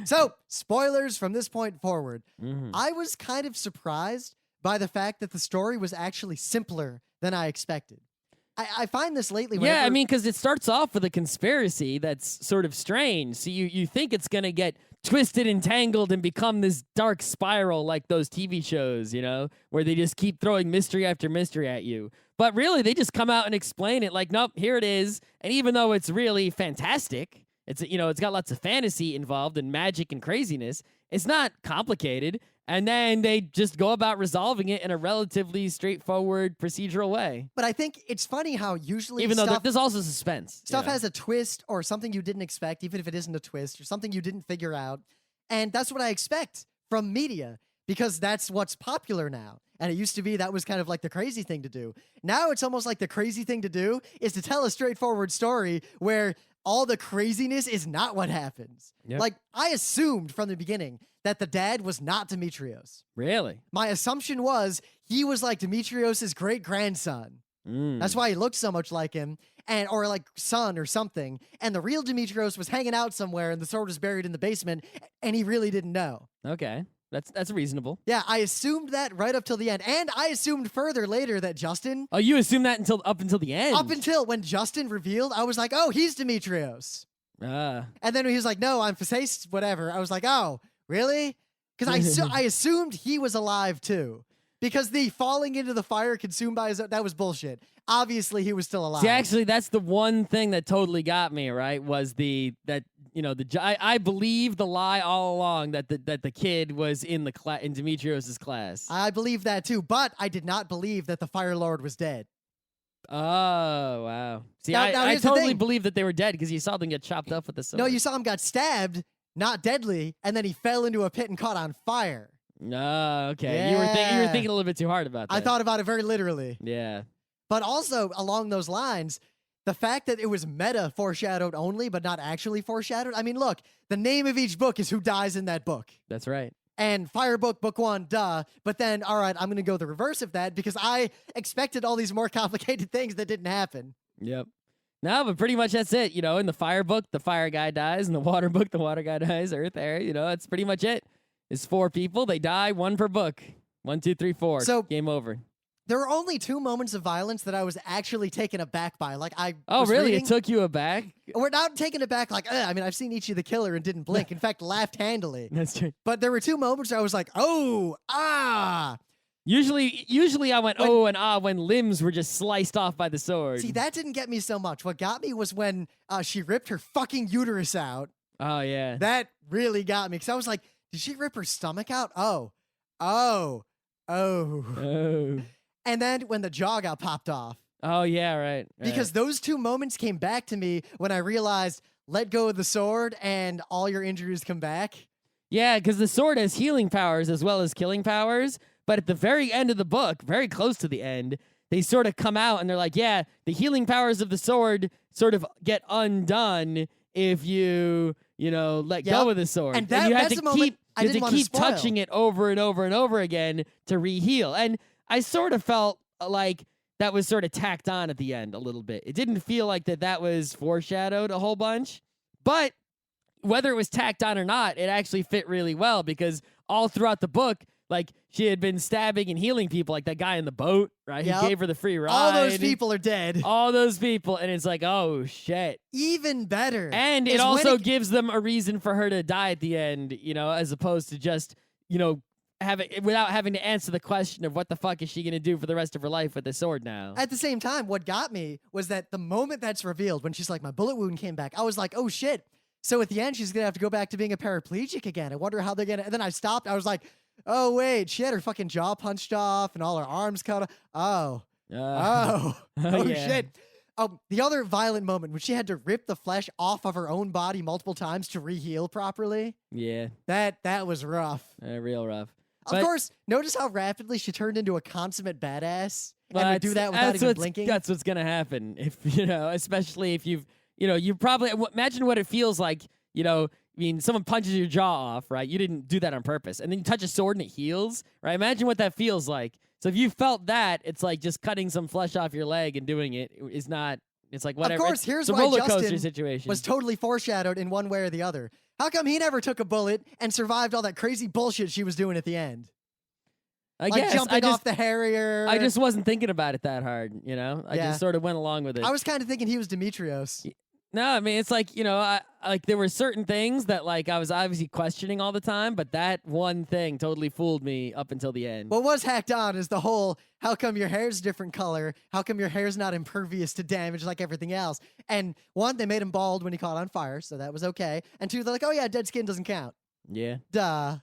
So, spoilers from this point forward. Mm-hmm. I was kind of surprised by the fact that the story was actually simpler than I expected. I find this lately. Yeah, whenever- I mean, because it starts off with a conspiracy that's sort of strange. So you think it's going to get twisted and tangled and become this dark spiral like those TV shows, where they just keep throwing mystery after mystery at you. But really, they just come out and explain it like, nope, here it is. And even though it's really fantastic, it's got lots of fantasy involved and magic and craziness, it's not complicated. And then they just go about resolving it in a relatively straightforward procedural way. But I think it's funny how usually Even though stuff, there's also suspense. stuff has a twist or something you didn't expect, even if it isn't a twist, or something you didn't figure out. And that's what I expect from media, because that's what's popular now. And it used to be that was kind of like the crazy thing to do. Now it's almost like the crazy thing to do is to tell a straightforward story where all the craziness is not what happens. Yep. Like, I assumed from the beginning that the dad was not Demetrios. Really? My assumption was he was like Demetrios' great-grandson. That's why he looked so much like him, or like son or something. And the real Demetrios was hanging out somewhere and the sword was buried in the basement, and he really didn't know. Okay. That's reasonable. Yeah, I assumed that right up till the end. And I assumed further later that Justin... Oh, you assumed that up until the end? Up until when Justin revealed, I was like, oh, he's Demetrios. And then he was like, no, I'm Faceace, whatever. I was like, oh, really? Because I assumed he was alive too. Because the falling into the fire consumed by that was bullshit. Obviously, he was still alive. See, actually, that's the one thing that totally got me, right? Was I believe the lie all along that the kid was in Demetrios' class. I believe that too, but I did not believe that the Fire Lord was dead. Oh, wow. See, Now I here's the totally thing. believed that they were dead because you saw them get chopped up with the sword. No, you saw him got stabbed, not deadly, and then he fell into a pit and caught on fire. Oh, okay. Yeah. You were thinking a little bit too hard about that. I thought about it very literally. Yeah. But also, along those lines, the fact that it was meta foreshadowed only, but not actually foreshadowed. I mean, look, the name of each book is who dies in that book. That's right. And Fire Book, Book 1, duh. But then, all right, I'm going to go the reverse of that because I expected all these more complicated things that didn't happen. Yep. No, but pretty much that's it. In the fire book, the fire guy dies. In the water book, the water guy dies. Earth, air, that's pretty much it. It's 4 people. They die, 1 per book. 1, 2, 3, 4. So game over. There were only 2 moments of violence that I was actually taken aback by. Like Oh, was really? reading- It took you aback? We're not taken aback like, I mean, I've seen Ichi the Killer and didn't blink. In fact, laughed handily. That's true. But there were 2 moments where I was like, oh, ah. Usually I went oh and ah when limbs were just sliced off by the sword. See, that didn't get me so much. What got me was when she ripped her fucking uterus out. Oh, yeah. That really got me because I was like, did she rip her stomach out? Oh. Oh. And then when the jaw got popped off. Oh, yeah, right. Because those 2 moments came back to me when I realized, let go of the sword and all your injuries come back. Yeah, because the sword has healing powers as well as killing powers. But at the very end of the book, very close to the end, they sort of come out and they're like, yeah, the healing powers of the sword sort of get undone if you let go of the sword. And you have that's to the moment I didn't want to keep spoil. touching it over and over and over again to re-heal. And I sort of felt like that was sort of tacked on at the end a little bit. It didn't feel like that was foreshadowed a whole bunch. But whether it was tacked on or not, it actually fit really well because all throughout the book, like she had been stabbing and healing people, like that guy in the boat, right? Yep. He gave her the free ride. All those people are dead. All those people. And it's like, oh, shit. Even better. And is it when also gives them a reason for her to die at the end, as opposed to just, without having to answer the question of what the fuck is she going to do for the rest of her life with the sword now. At the same time, what got me was that the moment that's revealed, when she's like, my bullet wound came back, I was like, oh, shit. So at the end, she's going to have to go back to being a paraplegic again. I wonder how they're going to... And then I stopped. I was like, oh, wait, she had her fucking jaw punched off and all her arms cut off. Oh, yeah. shit. Oh, the other violent moment when she had to rip the flesh off of her own body multiple times to re-heal properly. Yeah. That was rough. Real rough. Of course, notice how rapidly she turned into a consummate badass and Well, would do that without even blinking. That's what's going to happen. If, especially if you probably, imagine what it feels like, someone punches your jaw off, right? You didn't do that on purpose. And then you touch a sword and it heals, right? Imagine what that feels like. So if you felt that, it's like just cutting some flesh off your leg and doing it is not, it's like whatever. Of course, here's it's a why roller coaster Justin situation. was totally foreshadowed in one way or the other. How come he never took a bullet and survived all that crazy bullshit she was doing at the end? like guess. jumping off the Harrier. I just wasn't thinking about it that hard, you know? I just sort of went along with it. I was kind of thinking he was Demetrios. No, I mean, it's like, you know, like there were certain things that like I was obviously questioning all the time, but that one thing totally fooled me up until the end. What was hacked on is the whole, how come your hair's different color? How come your hair's not impervious to damage like everything else? And one, they made him bald when he caught on fire, so that was okay. And two, they're like, oh yeah, dead skin doesn't count. Yeah. Duh.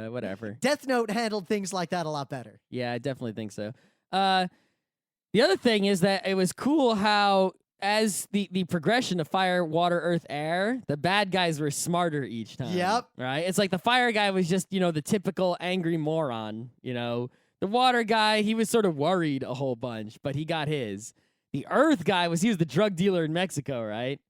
Whatever. Death Note handled things like that a lot better. Yeah, I definitely think so. The other thing is that it was cool how as the progression of fire, water, earth, air, the bad guys were smarter each time. Yep. Right? It's like the fire guy was just, you know, the typical angry moron, you know. The water guy, he was sort of worried a whole bunch, but he got his. The earth guy he was the drug dealer in Mexico, right?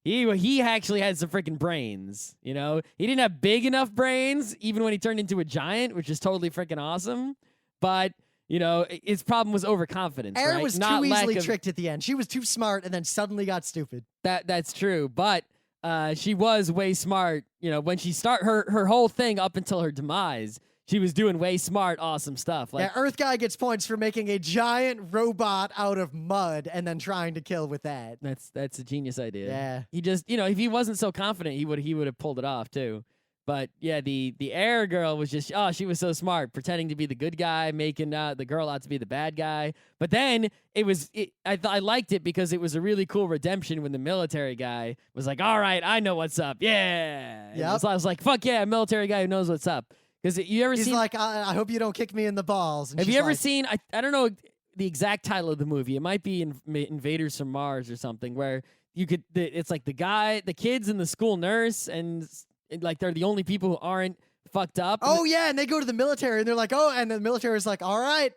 He actually had some freaking brains, you know? He didn't have big enough brains, even when he turned into a giant, which is totally freaking awesome. But you know, his problem was overconfidence. Air right? was too easily tricked at the end. She was too smart and then suddenly got stupid. That's true, but she was way smart. You know, when she her whole thing up until her demise, she was doing way smart, awesome stuff. Like, yeah, Earth Guy gets points for making a giant robot out of mud and then trying to kill with that. That's a genius idea. Yeah. He just, you know, if he wasn't so confident, he would have pulled it off too. But yeah, the air girl was just, she was so smart, pretending to be the good guy, making the girl out to be the bad guy. But then I liked it because it was a really cool redemption when the military guy was like, all right, I know what's up. Yeah. Yeah. So I was like, fuck yeah, a military guy who knows what's up. Because He's like, I hope you don't kick me in the balls. And have you ever seen, I don't know the exact title of the movie. It might be Invaders from Mars or something, where it's like the kids and the school nurse and like they're the only people who aren't fucked up. Oh yeah, and they go to the military and they're like, oh, and the military is like, all right,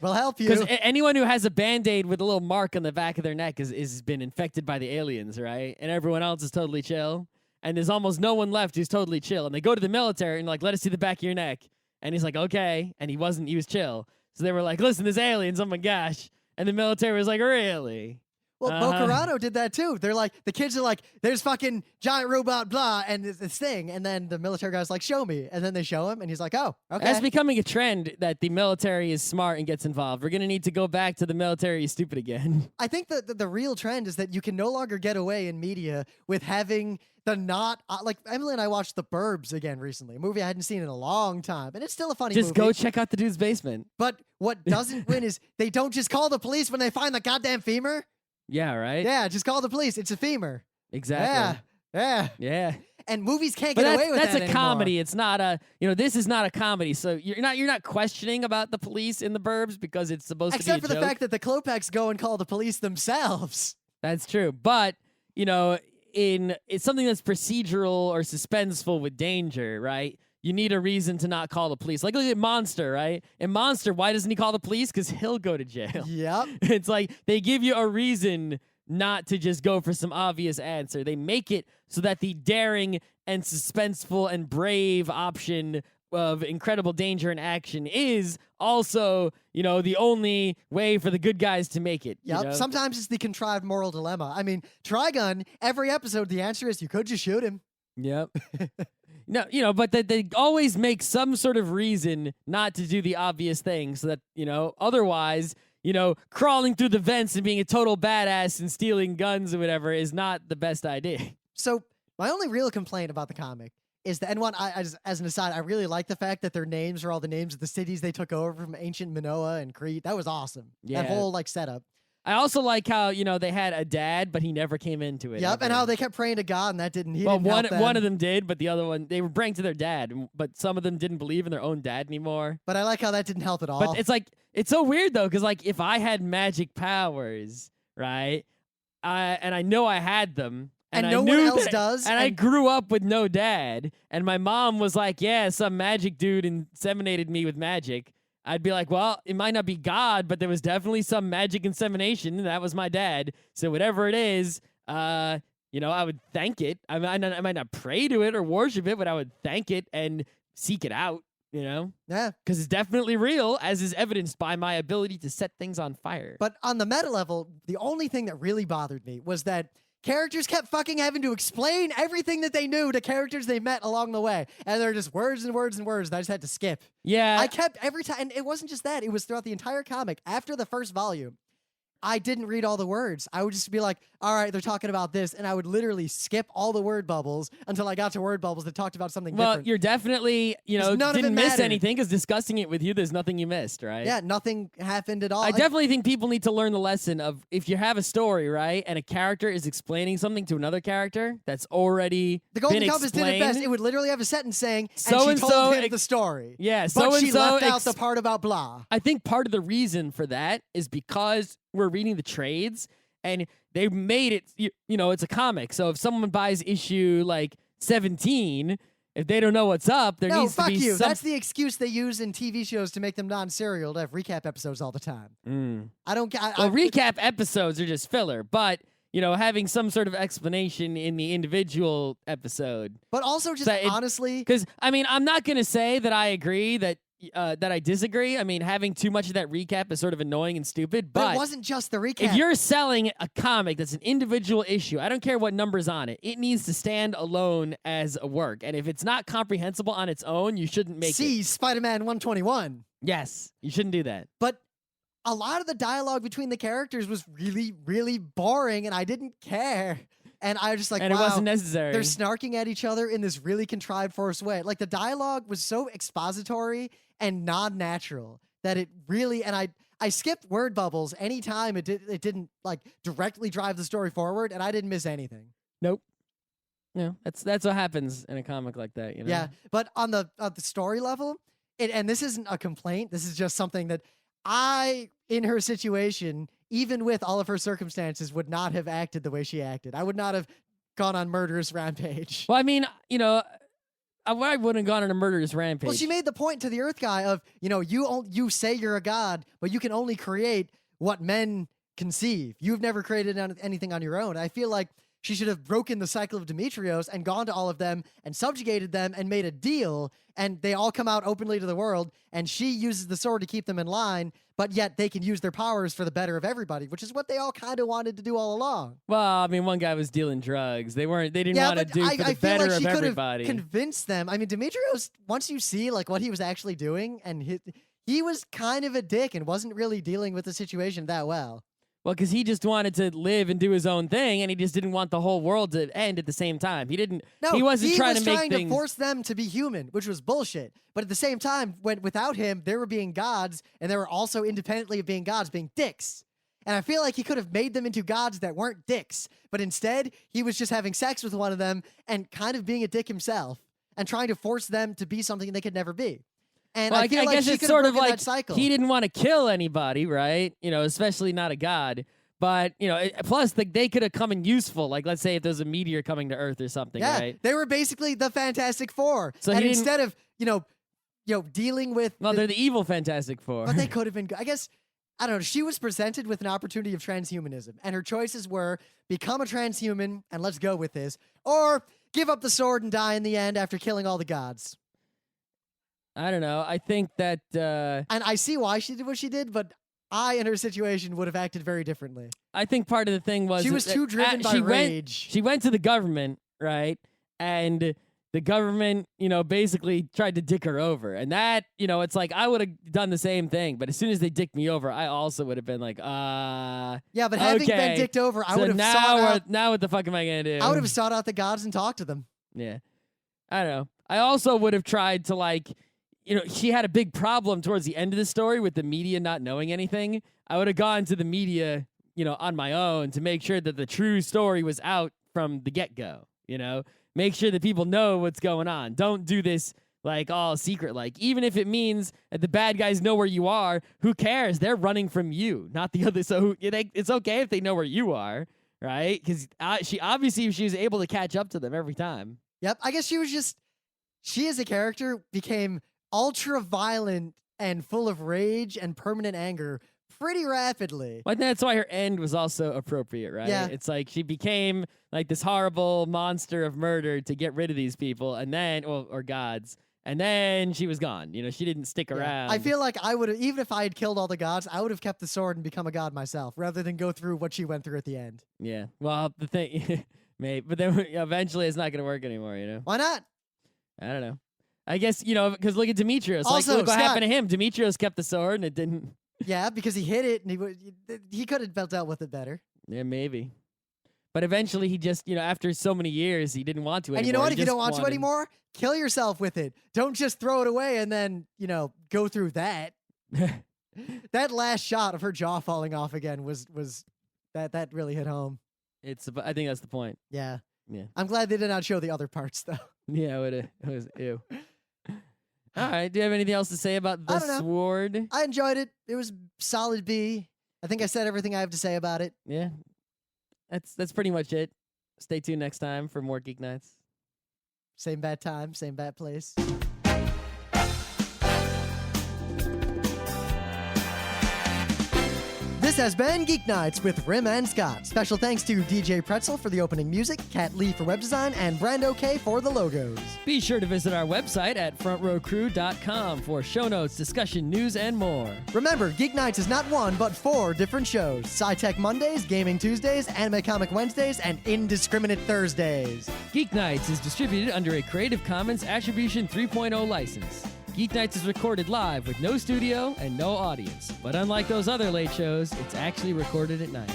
we'll help you. Because anyone who has a Band-Aid with a little mark on the back of their neck is been infected by the aliens, right? And everyone else is totally chill. And there's almost no one left who's totally chill. And they go to the military and like, let us see the back of your neck. And he's like, okay. And he was chill. So they were like, listen, there's aliens. Oh my gosh. And the military was like, really? Well, Bocarado did that too. They're like, the kids are like, there's fucking giant robot, blah, and this thing. And then the military guy's like, show me. And then they show him, and he's like, oh, okay. That's becoming a trend that the military is smart and gets involved. We're going to need to go back to the military is stupid again. I think that the real trend is that you can no longer get away in media with having the not, like Emily and I watched The Burbs again recently, a movie I hadn't seen in a long time, and it's still a funny movie. Just go check out the dude's basement. But what doesn't win is they don't just call the police when they find the goddamn femur. Yeah, right? Yeah, just call the police. It's a femur. Exactly. Yeah. And movies can't get away with that That's a comedy. anymore. It's not this is not a comedy. So you're not questioning about the police in The Burbs because it's supposed to be a Except for the fact that the Klopeks go and call the police themselves. That's true. But, you know, it's something that's procedural or suspenseful with danger, right? You need a reason to not call the police. Like, look at Monster, right? In Monster, why doesn't he call the police? Because he'll go to jail. Yep. It's like they give you a reason not to just go for some obvious answer. They make it so that the daring and suspenseful and brave option of incredible danger and action is also, you know, the only way for the good guys to make it. Yep. You know? Sometimes it's the contrived moral dilemma. I mean, Trigun, every episode, the answer is you could just shoot him. Yep. No, you know, but they always make some sort of reason not to do the obvious thing so that, you know, otherwise, you know, crawling through the vents and being a total badass and stealing guns or whatever is not the best idea. So my only real complaint about the comic is that, and one, as an aside, I really like the fact that their names are all the names of the cities they took over from ancient Minoa and Crete. That was awesome. Yeah. That whole, like, setup. I also like how, you know, they had a dad, but he never came into it. Yep, ever. and how they kept praying to God, and that didn't. He well, didn't help them. one of them did, but the other one, they were praying to their dad, but some of them didn't believe in their own dad anymore. But I like how that didn't help at all. But it's like, it's so weird though, because like if I had magic powers, right, and I know I had them, and I no knew one else that, does, and I grew up with no dad, and my mom was like, yeah, some magic dude inseminated me with magic. I'd be like, well, it might not be God, but there was definitely some magic insemination, and that was my dad. So whatever it is, you know, I would thank it. I might not pray to it or worship it, but I would thank it and seek it out, you know? Yeah. Because it's definitely real, as is evidenced by my ability to set things on fire. But on the meta level, the only thing that really bothered me was that characters kept fucking having to explain everything that they knew to characters they met along the way. And they're just words and words and words that I just had to skip. Yeah. I kept every time, and it wasn't just that, it was throughout the entire comic. After the first volume, I didn't read all the words. I would just be like, all right, they're talking about this. And I would literally skip all the word bubbles until I got to word bubbles that talked about something different. Well, you're definitely, didn't miss anything because discussing it with you, there's nothing you missed, right? Yeah, nothing happened at all. I definitely think people need to learn the lesson of if you have a story, right, and a character is explaining something to another character that's already The Golden been Compass did it explained. best. It would literally have a sentence saying, So and she and told so him the story. Yeah, But so she and so left out the part about blah. I think part of the reason for that is because we're reading the trades and they made it, it's a comic. So if someone buys issue like 17, if they don't know what's up, there needs to be you. some... That's the excuse they use in TV shows to make them non-serial, to have recap episodes all the time. I don't get... Well, recap episodes are just filler, but... having some sort of explanation in the individual episode. But also just honestly... Because, I'm not going to say that I agree that I disagree. Having too much of that recap is sort of annoying and stupid, but... it wasn't just the recap. If you're selling a comic that's an individual issue, I don't care what number's on it. It needs to stand alone as a work. And if it's not comprehensible on its own, you shouldn't make it. See Spider-Man 121. Yes, you shouldn't do that. But a lot of the dialogue between the characters was really, really boring, and I didn't care. And I was just like, and wow, it wasn't necessary. They're snarking at each other in this really contrived, forced way. Like, the dialogue was so expository and non-natural that it really... And I skipped word bubbles anytime it didn't, like, directly drive the story forward, and I didn't miss anything. Nope. Yeah, that's what happens in a comic like that, Yeah, but on the story level, and this isn't a complaint, this is just something that in her situation, even with all of her circumstances, would not have acted the way she acted. I would not have gone on murderous rampage. Well, I wouldn't have gone on a murderous rampage. Well, she made the point to the Earth guy of, you say you're a god, but you can only create what men conceive. You've never created anything on your own. I feel like she should have broken the cycle of Demetrios and gone to all of them and subjugated them and made a deal, and they all come out openly to the world, and she uses the sword to keep them in line, but yet they can use their powers for the better of everybody, which is what they all kind of wanted to do all along. Well, one guy was dealing drugs. They didn't want to do for the better of everybody. Convinced them. Demetrios, once you see like what he was actually doing, and he was kind of a dick and wasn't really dealing with the situation that well. Well, because he just wanted to live and do his own thing, and he just didn't want the whole world to end at the same time. He wasn't trying to make things... to force them to be human, which was bullshit. But at the same time, without him, they were being gods, and they were also independently of being gods, being dicks. And I feel like he could have made them into gods that weren't dicks, but instead, he was just having sex with one of them and kind of being a dick himself and trying to force them to be something they could never be. And I feel like guess she it's could sort have of like that cycle. He didn't want to kill anybody, right? Especially not a god. But, plus they could have come in useful. Like, let's say if there's a meteor coming to Earth or something, right? They were basically the Fantastic Four. So and instead of, dealing with... Well, they're the evil Fantastic Four. But they could have been... I guess, I don't know. She was presented with an opportunity of transhumanism. And her choices were become a transhuman, and let's go with this. Or give up the sword and die in the end after killing all the gods. I don't know. I think that... And I see why she did what she did, but I, in her situation, would have acted very differently. I think part of the thing was... She was too driven by rage. She went to the government, right? And the government, basically tried to dick her over. And that, it's like, I would have done the same thing. But as soon as they dicked me over, I also would have been like, Yeah, but having been dicked over, I would have now what the fuck am I going to do? I would have sought out the gods and talked to them. Yeah. I don't know. I also would have tried to, like... she had a big problem towards the end of the story with the media not knowing anything. I would have gone to the media, on my own to make sure that the true story was out from the get-go, Make sure that people know what's going on. Don't do this, like, all secret. Like, even if it means that the bad guys know where you are, who cares? They're running from you, not the other. So it's okay if they know where you are, right? Because she was able to catch up to them every time. Yep, I guess she as a character became ultra violent and full of rage and permanent anger pretty rapidly. Well, that's why her end was also appropriate, right? Yeah. It's like she became like this horrible monster of murder to get rid of these people, and then, or gods, And then she was gone. You know, she didn't stick around. I feel like I would have, even if I had killed all the gods, I would have kept the sword and become a god myself rather than go through what she went through at the end. Yeah. Well, the thing, mate, but then eventually it's not going to work anymore, you know? Why not? I don't know. I guess, you know, because look at Demetrius. Also, look what Scott- happened to him. Demetrius kept the sword and it didn't. Yeah, because he hit it and he could have dealt with it better. Yeah, maybe. But eventually he just, you know, after so many years, he didn't want to anymore. And you know what? He If you just don't want to wanted- anymore, kill yourself with it. Don't just throw it away and then, you know, go through that. That last shot of her jaw falling off again was that really hit home. I think that's the point. Yeah. Yeah. I'm glad they did not show the other parts though. Yeah, it was ew. All right. Do you have anything else to say about I the don't know. sword? I enjoyed it. It was solid B. I think I said everything I have to say about it. Yeah. That's pretty much it. Stay tuned next time for more Geek Nights. Same bad time, same bad place. This has been Geek Nights with Rim and Scott. Special thanks to DJ Pretzel for the opening music, Kat Lee for web design, and Brando K for the logos. Be sure to visit our website at frontrowcrew.com for show notes, discussion, news, and more. Remember, Geek Nights is not one, but 4 different shows. Sci-Tech Mondays, Gaming Tuesdays, Anime Comic Wednesdays, and Indiscriminate Thursdays. Geek Nights is distributed under a Creative Commons Attribution 3.0 license. Geek Nights is recorded live with no studio and no audience. But unlike those other late shows, it's actually recorded at night.